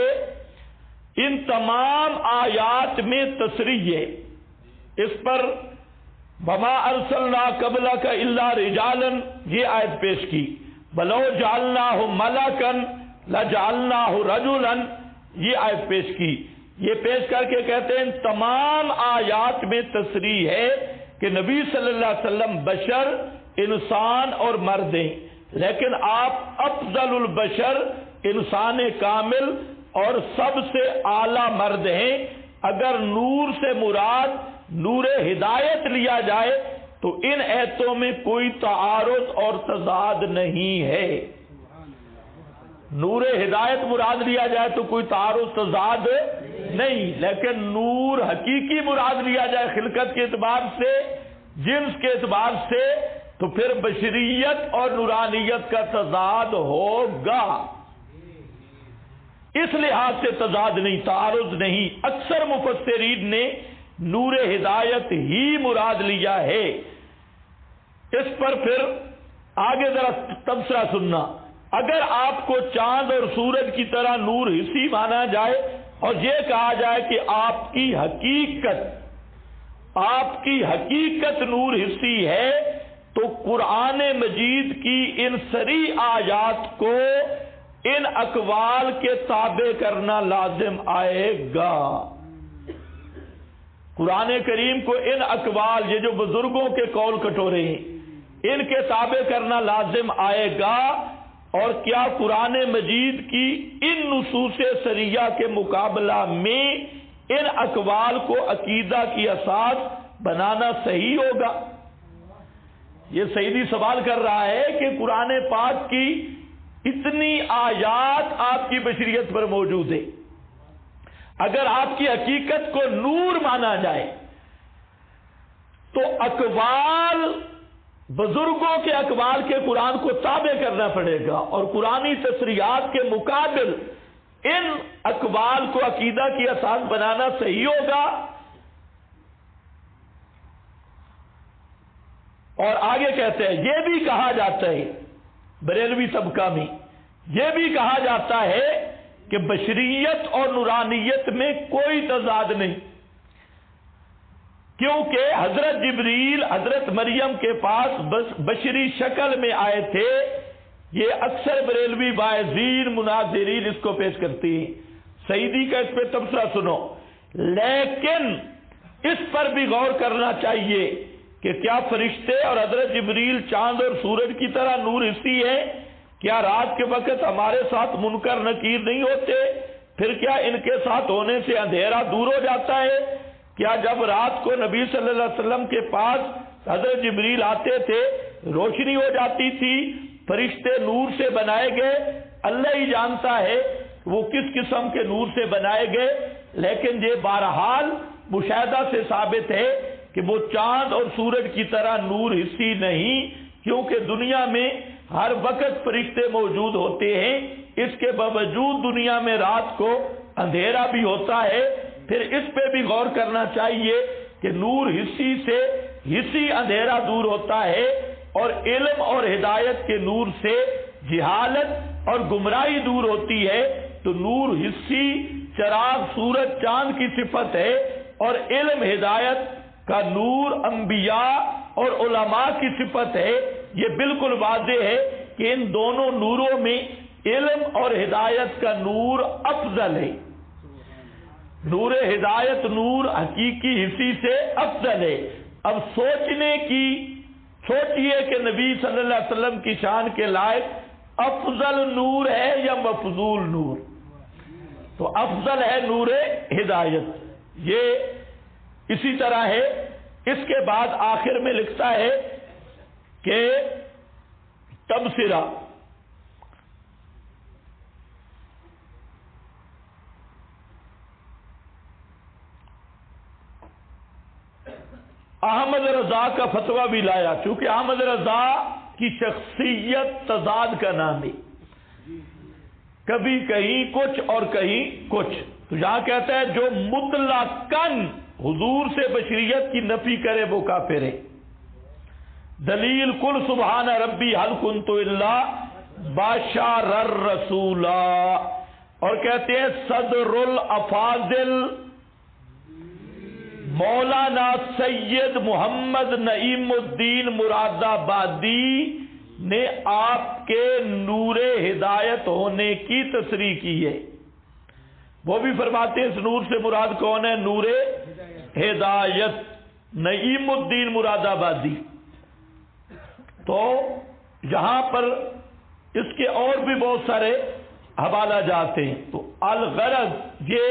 ان تمام آیات میں تصریح ہے، اس پر وما ارسلنا قبلک الا رجالا، یہ آیت پیش کی، ولو جعلناہ ملکا لجعلناہ رجلا، یہ آیت پیش کی۔ یہ پیش کر کے کہتے ہیں تمام آیات میں تصریح ہے کہ نبی صلی اللہ علیہ وسلم بشر، انسان اور مرد ہیں، لیکن آپ افضل البشر، انسان کامل اور سب سے اعلی مرد ہیں۔ اگر نور سے مراد نور ہدایت لیا جائے تو ان ایتوں میں کوئی تعارض اور تضاد نہیں ہے۔ نور ہدایت مراد لیا جائے تو کوئی تعارض تضاد نہیں، لیکن نور حقیقی مراد لیا جائے خلقت کے اعتبار سے، جنس کے اعتبار سے، تو پھر بشریت اور نورانیت کا تضاد ہوگا۔ اس لحاظ سے تضاد نہیں، تعارض نہیں۔ اکثر مفسرین نے نور ہدایت ہی مراد لیا ہے۔ اس پر پھر آگے ذرا تبصرہ سننا۔ اگر آپ کو چاند اور سورج کی طرح نور حصی مانا جائے اور یہ کہا جائے کہ آپ کی حقیقت نور حصی ہے، تو قرآن مجید کی ان صریح آیات کو ان اقوال کے تابع کرنا لازم آئے گا۔ قرآن کریم کو ان اقوال، یہ جو بزرگوں کے قول کٹورے ہیں، ان کے تابع کرنا لازم آئے گا۔ اور کیا قرآن مجید کی ان نصوص صریحہ کے مقابلہ میں ان اقوال کو عقیدہ کی اساس بنانا صحیح ہوگا؟ یہ سعیدی سوال کر رہا ہے کہ قرآن پاک کی اتنی آیات آپ کی بشریت پر موجود ہے، اگر آپ کی حقیقت کو نور مانا جائے تو اقوال، بزرگوں کے اقوال کے قرآن کو تابع کرنا پڑے گا، اور قرآنی تصریحات کے مقابل ان اقوال کو عقیدہ کی اساس بنانا صحیح ہوگا۔ اور آگے کہتے ہیں یہ بھی کہا جاتا ہے، بریلوی طبقہ میں یہ بھی کہا جاتا ہے کہ بشریت اور نورانیت میں کوئی تضاد نہیں، کیونکہ حضرت جبریل حضرت مریم کے پاس بشری شکل میں آئے تھے۔ یہ اکثر بریلوی واعظین مناظرین اس کو پیش کرتی ہیں۔ سعیدی کا اس پہ تبصرہ سنو، لیکن اس پر بھی غور کرنا چاہیے کہ کیا فرشتے اور حضرت جبریل چاند اور سورج کی طرح نور حصی ہے؟ کیا رات کے وقت ہمارے ساتھ منکر نکیر نہیں ہوتے؟ پھر کیا ان کے ساتھ ہونے سے اندھیرا دور ہو جاتا ہے؟ کیا جب رات کو نبی صلی اللہ علیہ وسلم کے پاس حضرت جبریل آتے تھے روشنی ہو جاتی تھی؟ فرشتے نور سے بنائے گئے، اللہ ہی جانتا ہے وہ کس قسم کے نور سے بنائے گئے، لیکن یہ بہرحال مشاہدہ سے ثابت ہے کہ وہ چاند اور سورج کی طرح نور حصی نہیں، کیونکہ دنیا میں ہر وقت فرشتے موجود ہوتے ہیں، اس کے باوجود دنیا میں رات کو اندھیرا بھی ہوتا ہے۔ پھر اس پہ بھی غور کرنا چاہیے کہ نور حصی سے حصی اندھیرا دور ہوتا ہے، اور علم اور ہدایت کے نور سے جہالت اور گمراہی دور ہوتی ہے۔ تو نور حصی چراغ سورج چاند کی صفت ہے، اور علم ہدایت کا نور انبیاء اور علماء کی صفت ہے۔ یہ بالکل واضح ہے کہ ان دونوں نوروں میں علم اور ہدایت کا نور افضل ہے۔ نور ہدایت نور حقیقی حصی سے افضل ہے۔ اب سوچئے کہ نبی صلی اللہ علیہ وسلم کی شان کے لائق افضل نور ہے یا مفضول نور؟ تو افضل ہے نور ہدایت۔ یہ اسی طرح ہے۔ اس کے بعد آخر میں لکھتا ہے کہ تبصرہ، احمد رضا کا فتویٰ بھی لایا، چونکہ احمد رضا کی شخصیت تضاد کا نام ہے، کبھی کہیں کچھ اور کہیں کچھ۔ تو یہاں کہتا ہے جو مطلقاً حضور سے بشریت کی نفی کرے وہ کافر ہے۔ دلیل کل سبحان ربی حل کنت الا بشر الرسولا، اور کہتے ہیں صدر الافاضل مولانا سید محمد نعیم الدین مراد آبادی نے آپ کے نور ہدایت ہونے کی تصریح کی ہے۔ وہ بھی فرماتے ہیں اس نور سے مراد کون ہے؟ نور ہدایت، نعیم الدین مراد آبادی۔ تو یہاں پر اس کے اور بھی بہت سارے حوالہ جاتے ہیں۔ تو الغرض یہ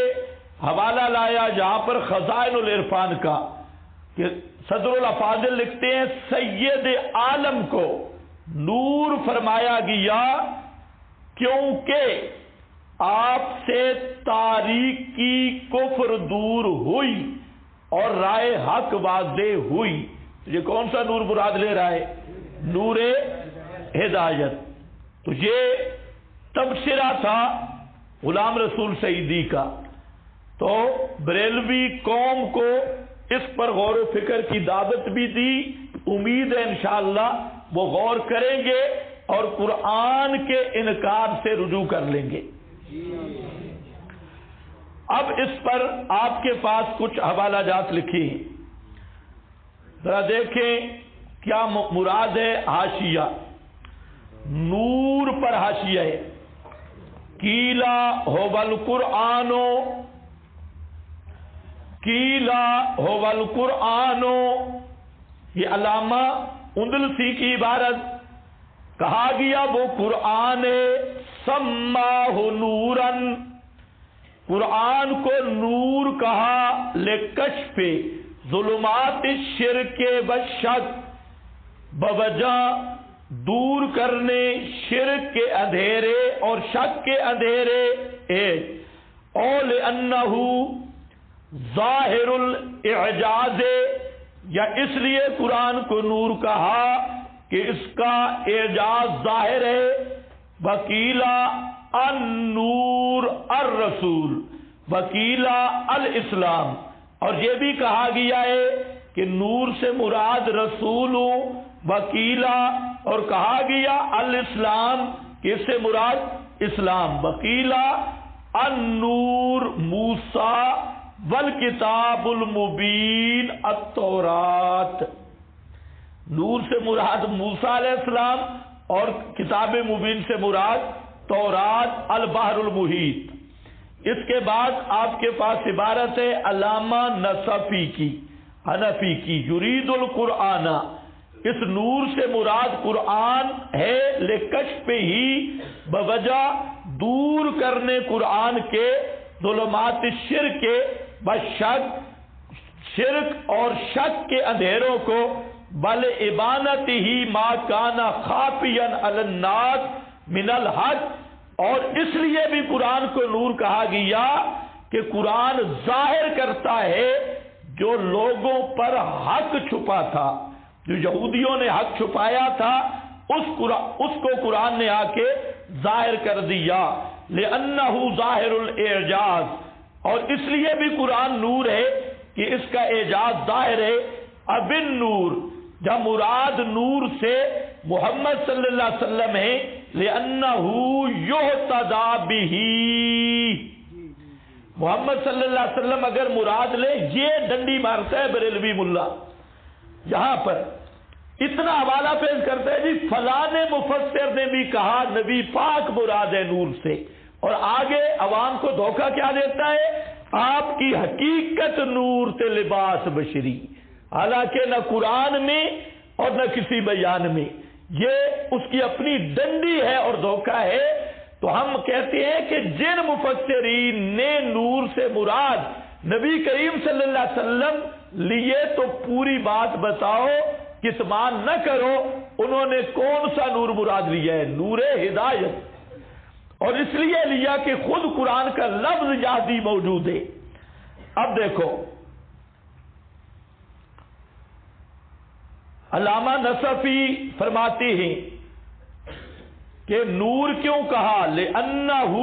حوالہ لایا جہاں پر خزائن العرفان کا کہ صدر الافاضل لکھتے ہیں سید عالم کو نور فرمایا گیا کیونکہ آپ سے تاریکی کفر دور ہوئی اور رائے حق واضح ہوئی۔ یہ کون سا نور مراد لے رہا ہے؟ نور ہدایت۔ تو یہ تبصرہ تھا غلام رسول سعیدی کا۔ تو بریلوی قوم کو اس پر غور و فکر کی دعوت بھی دی، امید ہے انشاءاللہ وہ غور کریں گے اور قرآن کے انکار سے رجوع کر لیں گے۔ اب اس پر آپ کے پاس کچھ حوالہ جات لکھی ہیں، ذرا دیکھیں کیا مراد ہے۔ حاشیہ، نور پر حاشیہ ہے، کیلا ہوول قرآنو، کیلا ہوول قرآنو، یہ علامہ اندلسی کی عبارت، کہا گیا وہ قرآن سماہ نورن، قرآن کو نور کہا، لکشف ظلمات الشرک والشک، بوجہ دور کرنے شرک کے اندھیرے اور شک کے اندھیرے، اور لأنہ ظاہر الاعجاز، یا اس لیے قرآن کو نور کہا کہ اس کا اعجاز ظاہر ہے۔ وکیلا النور الرسول، وکیلا الاسلام، اور یہ بھی کہا گیا ہے کہ نور سے مراد رسول، وکیلا، اور کہا گیا الاسلام کہ اس سے مراد اسلام۔ وکیلا النور موسیٰ والکتاب المبین التورات، نور سے مراد موسیٰ علیہ السلام اور کتاب مبین سے مراد تورات البحر المحیط۔ اس کے بعد آپ کے پاس عبارت ہے علامہ نصفی کی، حنفی کی، یرید القرآن، اس نور سے مراد قرآن ہے، لکشف ہی، بوجہ دور کرنے قرآن کے ظلمات الشرک والشک، شرک اور شک کے اندھیروں کو، بل ابانت ہی ما کانا خافیا علی الناس من الحق، اور اس لیے بھی قرآن کو نور کہا گیا کہ قرآن ظاہر کرتا ہے جو لوگوں پر حق چھپا تھا، جو یہودیوں نے حق چھپایا تھا اس کو قرآن نے آ کے ظاہر کر دیا، لأنہ ظاہر الاعجاز، اور اس لیے بھی قرآن نور ہے کہ اس کا اعجاز ظاہر ہے۔ اب النور، جب مراد نور سے محمد صلی اللہ علیہ وسلم ہے، لأنہ یہتدی بہ، محمد صلی اللہ علیہ وسلم اگر مراد لے، یہ ڈنڈی مارتا ہے بریلوی ملا، یہاں پر اتنا حوالہ پیش کرتا ہے جی فلاں مفسر نے بھی کہا نبی پاک مراد ہے نور سے، اور آگے عوام کو دھوکہ کیا دیتا ہے آپ کی حقیقت نور تے لباس بشری، حالانکہ نہ قرآن میں اور نہ کسی بیان میں، یہ اس کی اپنی ڈنڈی ہے اور دھوکہ ہے۔ تو ہم کہتے ہیں کہ جن مفسرین نے نور سے مراد نبی کریم صلی اللہ علیہ وسلم لیے تو پوری بات بتاؤ، کتمان نہ کرو، انہوں نے کون سا نور مراد لیا ہے؟ نور ہدایت، اور اس لیے لیا کہ خود قرآن کا لفظ یہدی موجود ہے۔ اب دیکھو علامہ نصفی فرماتے ہیں کہ نور کیوں کہا؟ لِأَنَّهُ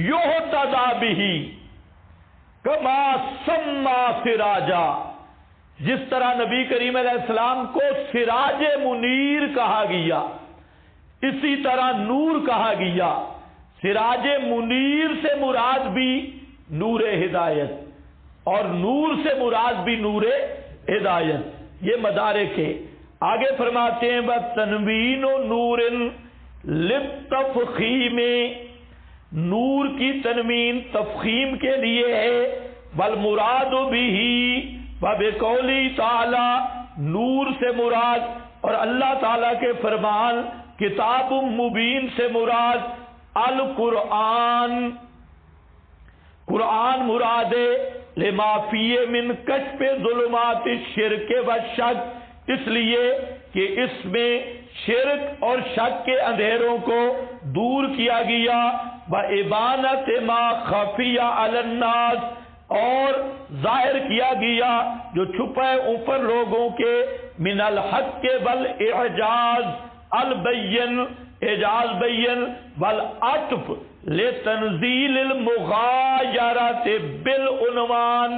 يُهْتَدَى بِهِ كَمَا سَمَّى سِرَاجًا، جس طرح نبی کریم علیہ السلام کو سراج منیر کہا گیا، اسی طرح نور کہا گیا۔ سراج منیر سے مراد بھی نور ہدایت اور نور سے مراد بھی نور ہدایت، یہ مدارک ہے۔ آگے فرماتے ہیں بَتَنْوِینُ نُورٍ لِلتَّفْخِیمِ، نور کی تنوین تفخیم کے لیے ہے۔ وَالْمُرَادُ بِهِ، وَبِقَوْلِهِ تَعَالَى، نور سے مراد اور اللہ تعالیٰ کے فرمان کتاب مبین سے مراد القرآن، قرآن مراد ہے۔ لما فیہ من کشف ظلمات الشرک والشک، اس لیے کہ اس میں شرک اور شک کے اندھیروں کو دور کیا گیا۔ وَإِبَانَةِ مَا خَفِيَ عَلَى النَّاسِ، اور ظاہر کیا گیا جو چھپے اوپر لوگوں کے، من الحق والاعجاز البین، اعجاز بین، والعطف لتنزیل المغایرات بالعنوان،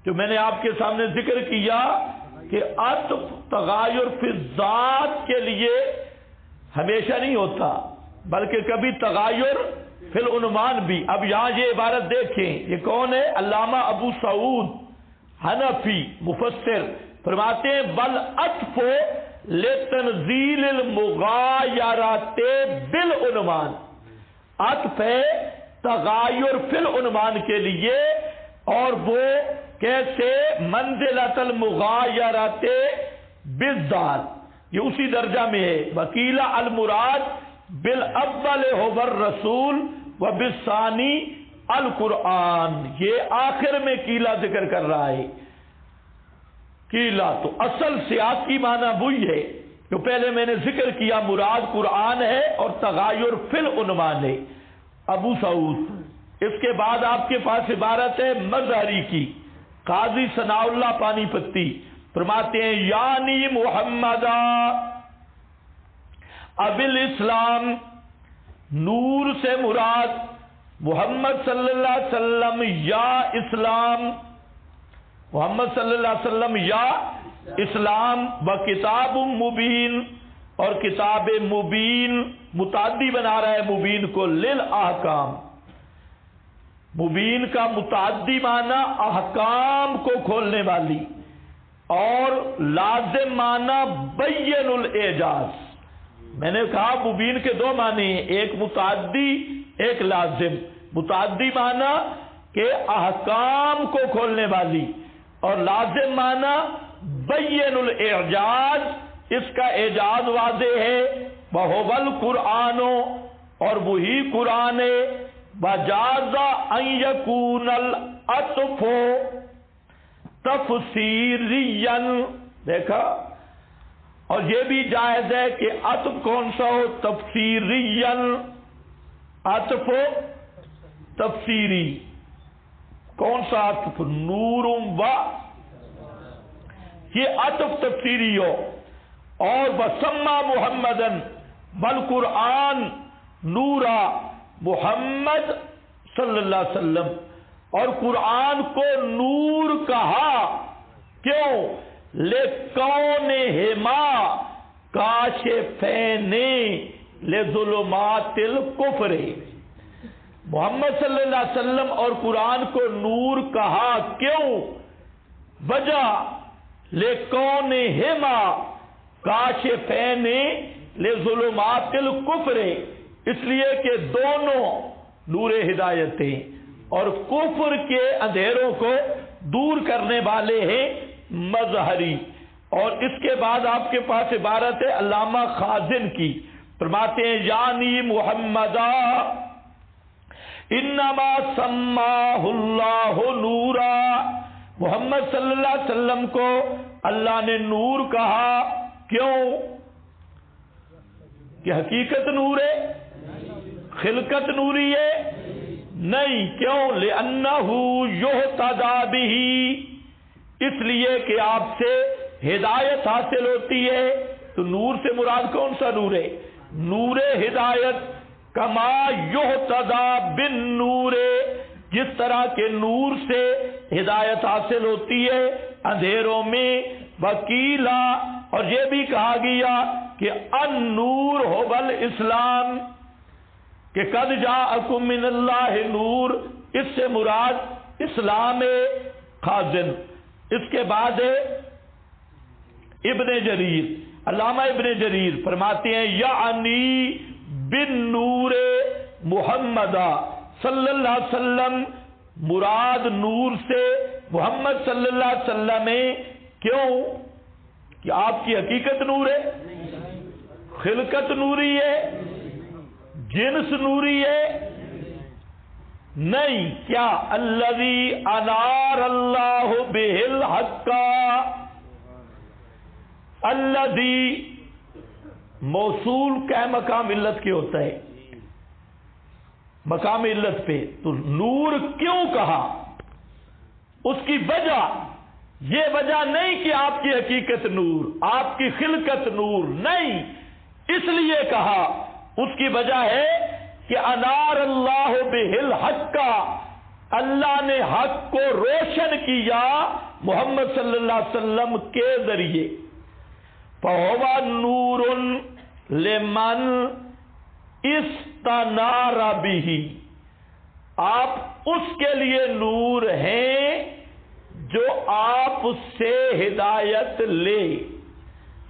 جو میں نے آپ کے سامنے ذکر کیا کہ عطف تغایر فی الذات کے لیے ہمیشہ نہیں ہوتا، بلکہ کبھی تغایر فی العنوان بھی۔ اب یہاں یہ عبارت دیکھیں، یہ کون ہے؟ علامہ ابو سعود حنفی مفسر فرماتے ہیں والعطف لتنزیل المغایرات بالعنوان، عطف ہے تغایر فی العنوان کے لیے، اور وہ کیسے؟ منزلۃ المغایرات بالذات، یہ اسی درجہ میں ہے۔ وکیل المراد بالاول هو الرسول وبالثانی القرآن، یہ آخر میں کیلا ذکر کر رہا ہے۔ کیلا تو اصل سیاسی معنی وہی ہے جو پہلے میں نے ذکر کیا، مراد قرآن ہے اور تغایر فی العنوان ہے۔ ابو سعود، اس کے بعد آپ کے پاس عبارت ہے مظہری کی، قاضی ثناء اللہ پانی پتی فرماتے ہیں یعنی محمدہ اب الاسلام، نور سے مراد محمد صلی اللہ علیہ وسلم یا اسلام، محمد صلی اللہ علیہ وسلم یا اسلام، و کتاب مبین، اور کتاب مبین، متعدی بنا رہا ہے مبین کو، للاحکام، مبین کا متعدی معنی احکام کو کھولنے والی، اور لازم معنی بین الاعجاز۔ میں نے کہا مبین کے دو معنی ہیں، ایک متعدی ایک لازم۔ متعدی معنی کہ احکام کو کھولنے والی، اور لازم معنی بین الاعجاز، اس کا اعجاز واضح ہے۔ وَهُوَ الْقُرْآنُ، اور وہی قرآن ہے۔ وَجَازَ أَن يَكُونَ الْعَطْفُ تَفْسِیرِيًّا، دیکھا، اور یہ بھی جائز ہے کہ عطف کون سا ہو؟ تفسیریًا، عطف تفسیری۔ کون سا عطف؟ نور و، یہ عطف تفسیری ہو۔ اور وَسَمَّى مُحَمَّدًا بَالْقُرْآنِ نورا، محمد صلی اللہ علیہ وسلم اور قرآن کو نور کہا، کیوں؟ لِكَوْنِهِمَا كَاشِفَيْنِ لِظُلُمَاتِ الْكُفْرِ، محمد صلی اللہ علیہ وسلم اور قرآن کو نور کہا، کیوں؟ وجہ لِكَوْنِهِمَا كَاشِفَيْنِ لِظُلُمَاتِ الْكُفْرِ، اس لیے کہ دونوں نور ہدایتیں اور کفر کے اندھیروں کو دور کرنے والے ہیں مظہری. اور اس کے بعد آپ کے پاس عبارت ہے علامہ خازن کی، فرماتے ہیں یعنی محمدہ انما سماہ اللہ نورا، محمد صلی اللہ علیہ وسلم کو اللہ نے نور کہا. کیوں؟ کہ حقیقت نور ہے، خلقت نوری ہے؟ نہیں. کیوں؟ لأنہ یہتدی بہ، اس لیے کہ آپ سے ہدایت حاصل ہوتی ہے. تو نور سے مراد کون سا نور ہے؟ نور ہدایت. کما یہتدی بالنور، جس طرح کے نور سے ہدایت حاصل ہوتی ہے اندھیروں میں. وکیلا، اور یہ بھی کہا گیا کہ النور هو الاسلام، کہ قد جاءکم من اللہ نور، اس سے مراد اسلام خازن. اس کے بعد ابن جریر، علامہ ابن جریر فرماتے ہیں یعنی بالنور محمدہ صلی اللہ علیہ وسلم، مراد نور سے محمد صلی اللہ علیہ وسلم ہے. کیوں؟ کہ آپ کی حقیقت نور ہے، خلقت نوری ہے، جنس نوری ہے؟ نہیں. کیا؟ الذی انار اللہ بہ الحق، الذی موصول کا مقام علت کے ہوتا ہے، مقام علت پہ. تو نور کیوں کہا؟ اس کی وجہ، یہ وجہ نہیں کہ آپ کی حقیقت نور، آپ کی خلقت نور، نہیں. اس لیے کہا، اس کی وجہ ہے کہ انار اللہ بہ الحق، اللہ نے حق کو روشن کیا محمد صلی اللہ علیہ وسلم کے ذریعے. فَهُوَ نُورٌ لِمَنْ اسْتَنَارَ بِهِ، آپ اس کے لیے نور ہیں جو آپ اس سے ہدایت لے،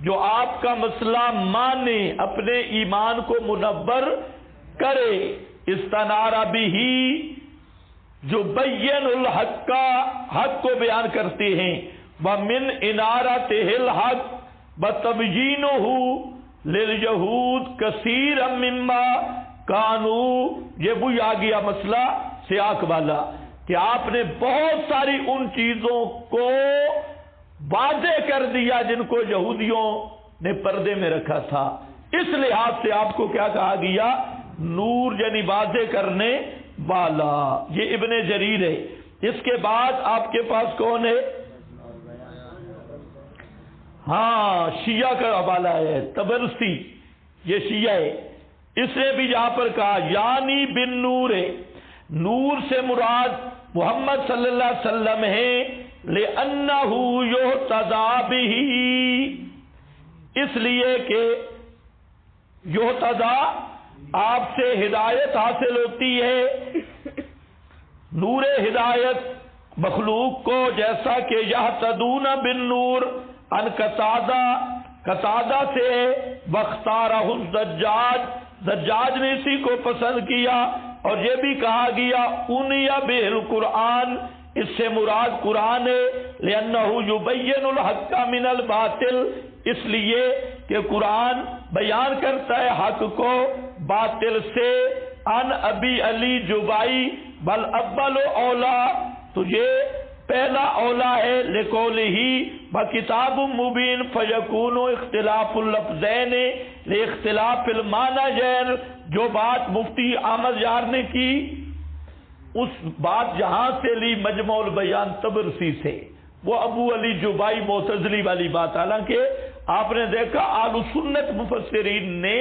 جو آپ کا مسئلہ مانے، اپنے ایمان کو منور کرے. استنارا بہ، جو بین الحق، حق کو بیان کرتے ہیں. ومن انارتہ الحق بتبیینہ للجہود کثیرا مما کانوا، یہ بھی آ گیا مسئلہ سیاق والا کہ آپ نے بہت ساری ان چیزوں کو واضح کر دیا جن کو یہودیوں نے پردے میں رکھا تھا. اس لحاظ سے آپ کو کیا کہا گیا؟ نور، یعنی واضح کرنے والا. یہ ابن جریر ہے. اس کے بعد آپ کے پاس کون ہے؟ ہاں، شیعہ کا حوالہ ہے، طبرسی، یہ شیعہ ہے. اس نے بھی یہاں پر کہا یعنی بن نور، نور سے مراد محمد صلی اللہ علیہ وسلم ہے. لأنہ یہتدی بہ، اس لیے کہ یہتدی، آپ سے ہدایت حاصل ہوتی ہے. نور ہدایت مخلوق کو، جیسا کہ یہتدون بالنور ان قتادہ سے واختارہ الزجاج، زجاج نے اسی کو پسند کیا. اور یہ بھی کہا گیا انیا بہ القرآن، اس سے مراد قرآن ہے. لأنہ یبین الحق من الباطل، اس لیے کہ قرآن بیان کرتا ہے حق کو باطل سے. ان ابی علی جبائی بل اول اولا، تو یہ پہلا اولا ہے. لقولہ بکتاب مبین فیکون اختلاف اللفظین لاختلاف المعنیین، جو بات مفتی احمد یار نے کی، اس بات جہاں سے لی مجموع البیان طبرسی سے، وہ ابو علی جبائی معتزلی والی بات. حالانکہ آپ نے دیکھا اہل سنت مفسرین نے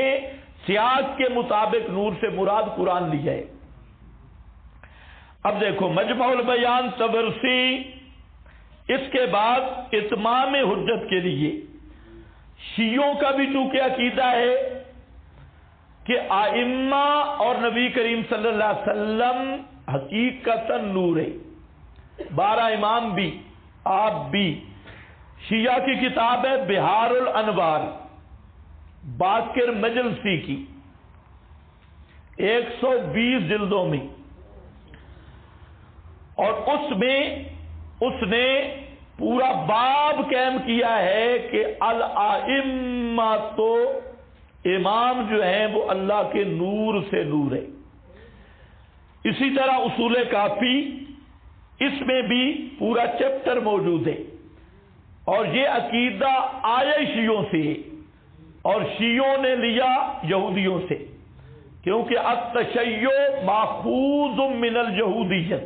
سیاق کے مطابق نور سے مراد قرآن لی ہے. اب دیکھو مجموع البیان طبرسی. اس کے بعد اتمام حجت کے لیے شیعوں کا بھی چونکہ عقیدہ ہے کہ ائمہ اور نبی کریم صلی اللہ علیہ وسلم حقیقتاً نور ہے. 12 امام بھی، آپ بھی. شیعہ کی کتاب ہے بہار الانوار، باقر مجلسی کی. 120 جلدوں میں، اور اس میں اس نے پورا باب قائم کیا ہے کہ الائمہ، تو امام جو ہیں وہ اللہ کے نور سے نور ہے۔ اسی طرح اصول کافی، اس میں بھی پورا چیپٹر موجود ہے، اور یہ عقیدہ آیا شیعوں سے، اور شیعوں نے لیا یہودیوں سے، کیونکہ التشیع ماخوذ من الجہودیت،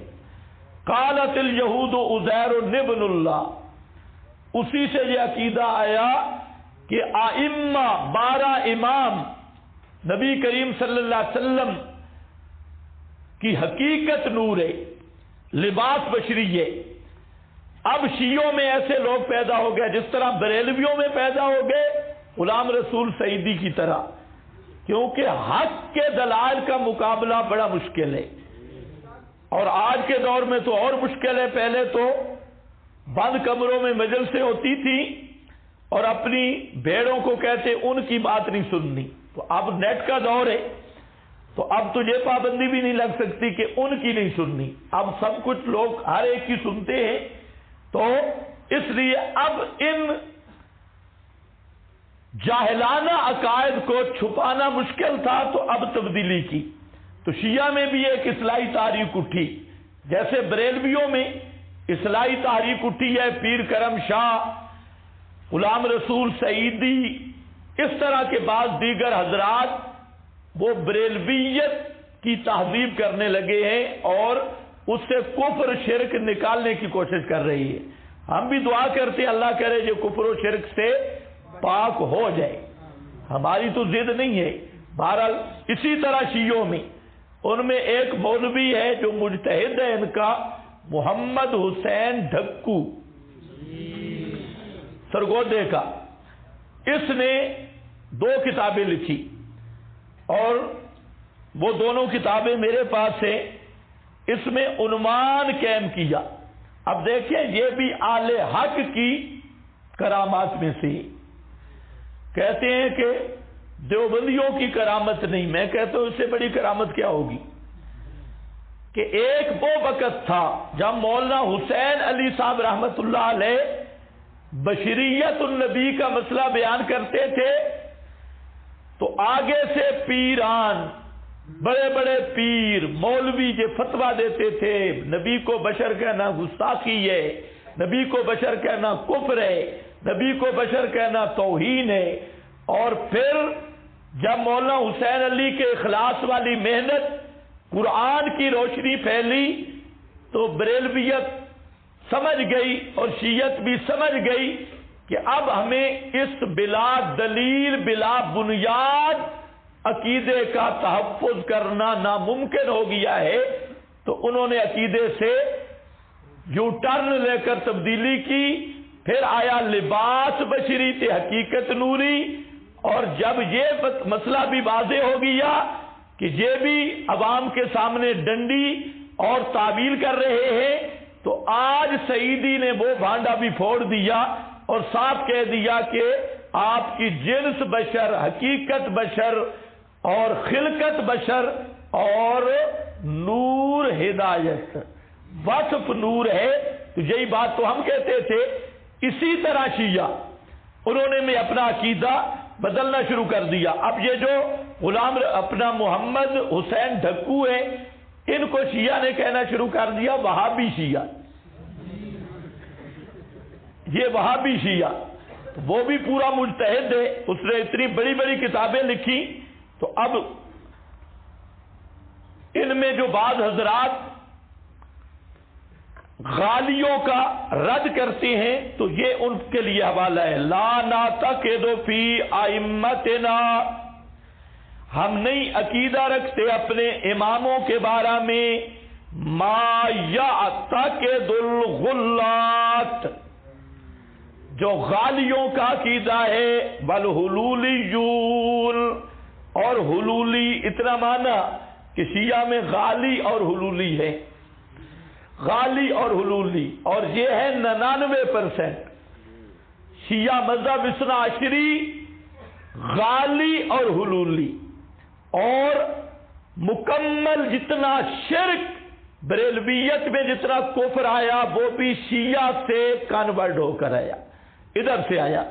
قالت الیہود عزیر ابن اللہ، اسی سے یہ عقیدہ آیا کہ ائمہ 12 امام نبی کریم صلی اللہ علیہ وسلم کی حقیقت نور ہے، لباس بشری ہے۔ اب شیعوں میں ایسے لوگ پیدا ہو گئے جس طرح بریلویوں میں پیدا ہو گئے غلام رسول سعیدی کی طرح، کیونکہ حق کے دلائل کا مقابلہ بڑا مشکل ہے، اور آج کے دور میں تو اور مشکل ہے۔ پہلے تو بند کمروں میں مجلسیں ہوتی تھیں اور اپنی بھیڑوں کو کہتے ان کی بات نہیں سننی، تو اب نیٹ کا دور ہے، تو اب تو یہ پابندی بھی نہیں لگ سکتی کہ ان کی نہیں سننی، اب سب کچھ لوگ ہر ایک کی سنتے ہیں، تو اس لیے اب ان جاہلانہ عقائد کو چھپانا مشکل تھا، تو اب تبدیلی کی۔ تو شیعہ میں بھی ایک اصلاحی تحریک اٹھی، جیسے بریلویوں میں اصلاحی تحریک اٹھی ہے، پیر کرم شاہ، غلام رسول سعیدی، اس طرح کے بعض دیگر حضرات وہ بریلویت کی تہذیب کرنے لگے ہیں اور اس سے کفر شرک نکالنے کی کوشش کر رہی ہے۔ ہم بھی دعا کرتے ہیں اللہ کرے جو کفر و شرک سے پاک ہو جائے، ہماری تو ضد نہیں ہے۔ بہرحال اسی طرح شیعوں میں ان میں ایک مولوی ہے جو مجتہد ہے، ان کا محمد حسین ڈھکو سرگودے کا، اس نے 2 کتابیں لکھی، اور وہ دونوں کتابیں میرے پاس ہیں۔ اس میں عنوان قائم کیا، اب دیکھیں یہ بھی اہل حق کی کرامات میں سے، کہتے ہیں کہ دیوبندیوں کی کرامت نہیں، میں کہتا ہوں اس سے بڑی کرامت کیا ہوگی، کہ ایک وہ وقت تھا جب مولانا حسین علی صاحب رحمت اللہ علیہ بشریت النبی کا مسئلہ بیان کرتے تھے، تو آگے سے پیران، بڑے بڑے پیر مولوی جو فتویٰ دیتے تھے نبی کو بشر کہنا گستاخی ہے، نبی کو بشر کہنا کفر ہے، نبی کو بشر کہنا توہین ہے، اور پھر جب مولانا حسین علی کے اخلاص والی محنت قرآن کی روشنی پھیلی تو بریلویت سمجھ گئی اور شیعت بھی سمجھ گئی کہ اب ہمیں اس بلا دلیل بلا بنیاد عقیدے کا تحفظ کرنا ناممکن ہو گیا ہے، تو انہوں نے عقیدے سے یو ٹرن لے کر تبدیلی کی۔ پھر آیا لباس بشری تے حقیقت نوری، اور جب یہ مسئلہ بھی واضح ہو گیا کہ یہ بھی عوام کے سامنے ڈنڈی اور تعویل کر رہے ہیں، تو آج سعیدی نے وہ بھانڈا بھی پھوڑ دیا اور صاف کہہ دیا کہ آپ کی جنس بشر، حقیقت بشر اور خلقت بشر اور نور ہدایت، وصف نور ہے۔ تو یہی بات تو ہم کہتے تھے۔ اسی طرح شیعہ انہوں نے میں اپنا عقیدہ بدلنا شروع کر دیا۔ اب یہ جو غلام اپنا محمد حسین ڈھکو ہے، ان کو شیعہ نے کہنا شروع کر دیا وہابی شیعہ، یہ وہابی شیعہ۔ تو وہ بھی پورا مجتہد ہے، اس نے اتنی بڑی بڑی کتابیں لکھی۔ تو اب ان میں جو بعض حضرات غالیوں کا رد کرتے ہیں تو یہ ان کے لیے حوالہ ہے، لا نعتقد فی ائمتنا، ہم نہیں عقیدہ رکھتے اپنے اماموں کے بارے میں ما یعتقد الغلات، جو غالیوں کا عقیدہ ہے، والحلولیون، اور حلولی، اتنا مانا کہ شیعہ میں غالی اور حلولی ہے، غالی اور حلولی، اور یہ ہے 99%۔ شیعہ مذہب اثنا عشری غالی اور حلولی، اور مکمل جتنا شرک بریلویت میں جتنا کفر آیا وہ بھی شیعہ سے کنورٹ ہو کر آیا، ادھر سے آیا۔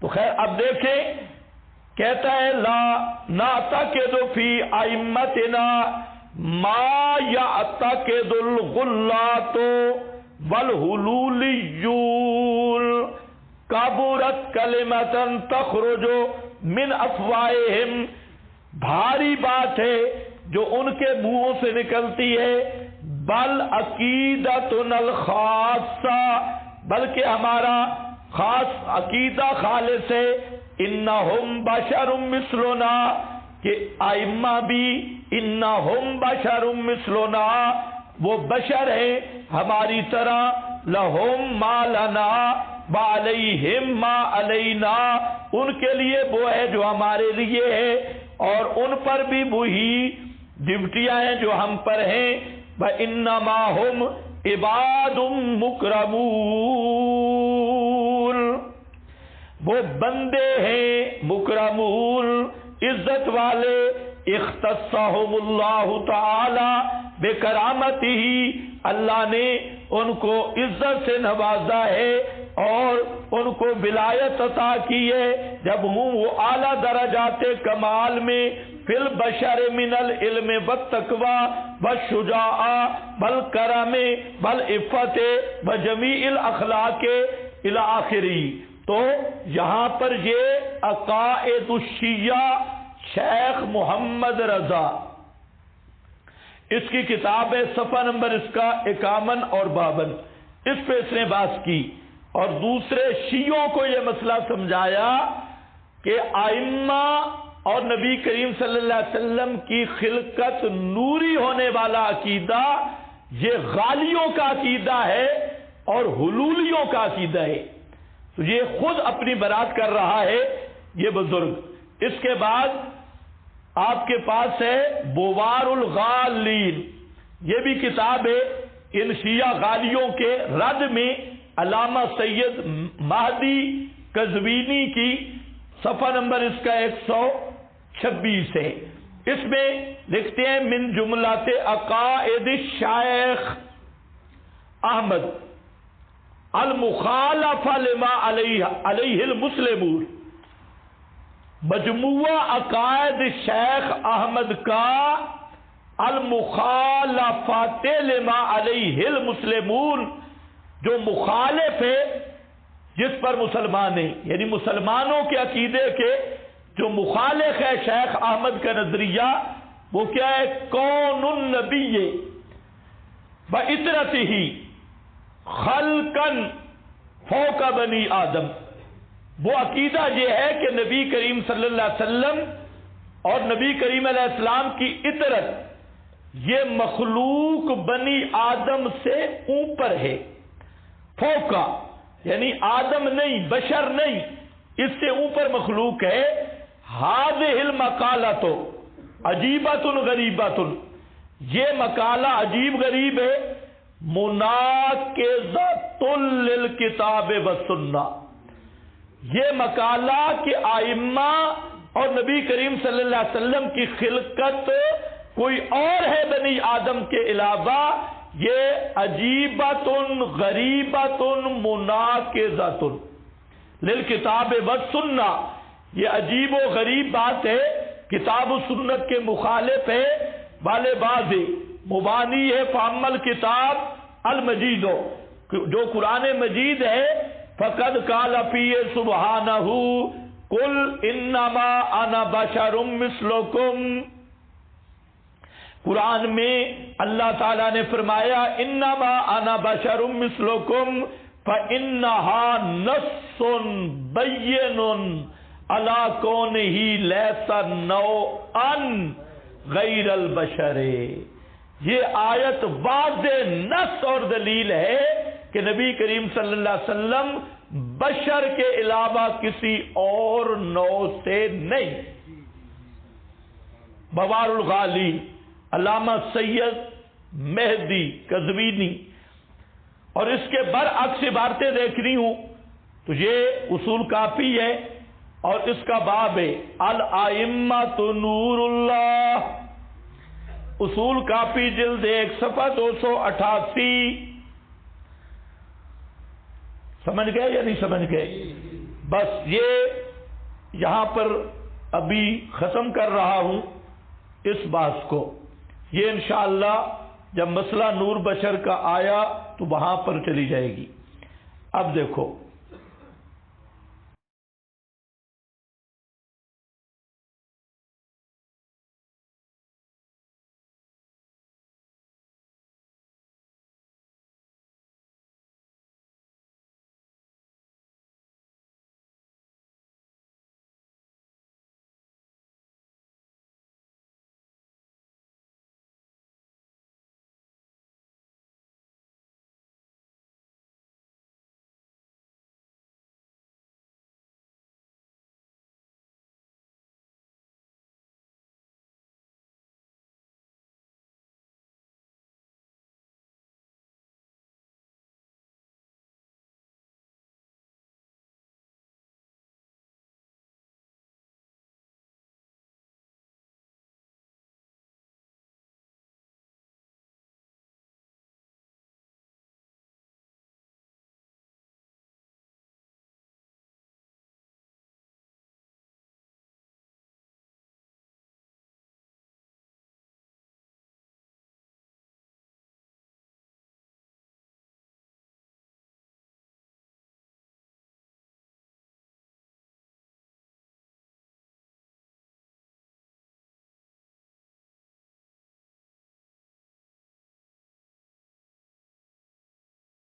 تو خیر اب دیکھیں، کہتا ہے لا نعتقد فی ائمتنا ما یعتقد الغلات والحلولیون کبرت کلمۃ تخرج من افواہہم، بھاری بات ہے جو ان کے منہوں سے نکلتی ہے، بل عقیدتنا الخاصہ، بلکہ ہمارا خاص عقیدہ خالص ہے، انہم بشر مثلنا، کہ ائمہ بھی انہم بشر مثلنا، وہ بشر ہیں ہماری طرح، لہم ما لنا وعلیہم ما علینا، ان کے لیے وہ ہے جو ہمارے لیے ہے اور ان پر بھی وہی ڈیوٹیاں ہیں جو ہم پر ہیں، وَإِنَّمَا هُمْ عِبَادٌ مُكْرَمُونَ، وہ بندے ہیں مکرمون، عزت والے، اختصهم اللہ تعالی بکرامتہ، اللہ نے ان کو عزت سے نوازا ہے اور ان کو ولایت عطا کی ہے، جب ہوں وہ اعلیٰ درجات کمال میں، فی البشر من العلم والتقوی والشجاعہ والکرم والعفت وجمیع الاخلاق الی آخری۔ تو یہاں پر یہ عقائد الشیعہ شیخ محمد رضا، اس کی کتاب ہے، صفحہ نمبر اس کا 51 اور 52، اس پہ اس نے بات کی اور دوسرے شیعوں کو یہ مسئلہ سمجھایا کہ ائمہ اور نبی کریم صلی اللہ علیہ وسلم کی خلقت نوری ہونے والا عقیدہ یہ غالیوں کا عقیدہ ہے اور حلولیوں کا عقیدہ ہے۔ تو یہ خود اپنی برات کر رہا ہے یہ بزرگ۔ اس کے بعد آپ کے پاس ہے بوار الغالین، یہ بھی کتاب ہے ان شیعہ غالیوں کے رد میں، علامہ سید مہدی قزوینی کی، صفحہ نمبر اس کا 126 ہے۔ اس میں لکھتے ہیں من جملات عقائد الشیخ احمد المخالفہ لما علیہ المسلمون، مجموعہ عقائد شیخ احمد کا المخالفات لما علیہ المسلمون، جو مخالف ہے جس پر مسلمان ہیں، یعنی مسلمانوں کے عقیدے کے جو مخالف ہے شیخ احمد کا نظریہ، وہ کیا ہے؟ کون النبی وعطرتہ خلقا فوق بنی آدم، وہ عقیدہ یہ ہے کہ نبی کریم صلی اللہ علیہ وسلم اور نبی کریم علیہ السلام کی عطرت یہ مخلوق بنی آدم سے اوپر ہے، فوقا یعنی آدم نہیں، بشر نہیں، اس سے اوپر مخلوق ہے۔ ہذہ المقالۃ عجیبۃ غریبۃ، یہ مقالہ عجیب غریب ہے، مناقضۃ للکتاب والسنہ، یہ مقالہ کہ ائمہ اور نبی کریم صلی اللہ علیہ وسلم کی خلقت کوئی اور ہے بنی آدم کے علاوہ، یہ عجیبۃ غریبۃ مناقضۃ للکتاب والسنہ، یہ عجیب و غریب بات ہے، کتاب و سنت کے مخالف ہے، والے باز مبانی ہے، فاما کتاب المجید، جو قرآن مجید ہے، فقد قال فیہ سبحانہ قل انما انا بشر مثلکم، قرآن میں اللہ تعالیٰ نے فرمایا انما انا بشر مثلکم فانہا نص بین علی کونہ لیس نوعا غیر البشر، یہ آیت واضح نص اور دلیل ہے کہ نبی کریم صلی اللہ علیہ وسلم بشر کے علاوہ کسی اور نوع سے نہیں۔ بوار الغالی، علامہ سید مہدی قزوینی، اور اس کے برعکس عبارتیں دیکھنی ہوں تو یہ اصول کافی ہے اور اس کا باب ہے الائمۃ نور اللہ، اصول کاپی جلد 1 صفحہ 288. سمجھ گئے یا نہیں سمجھ گئے؟ بس یہ یہاں پر ابھی ختم کر رہا ہوں اس بات کو. یہ انشاءاللہ جب مسئلہ نور بشر کا آیا تو وہاں پر چلی جائے گی. اب دیکھو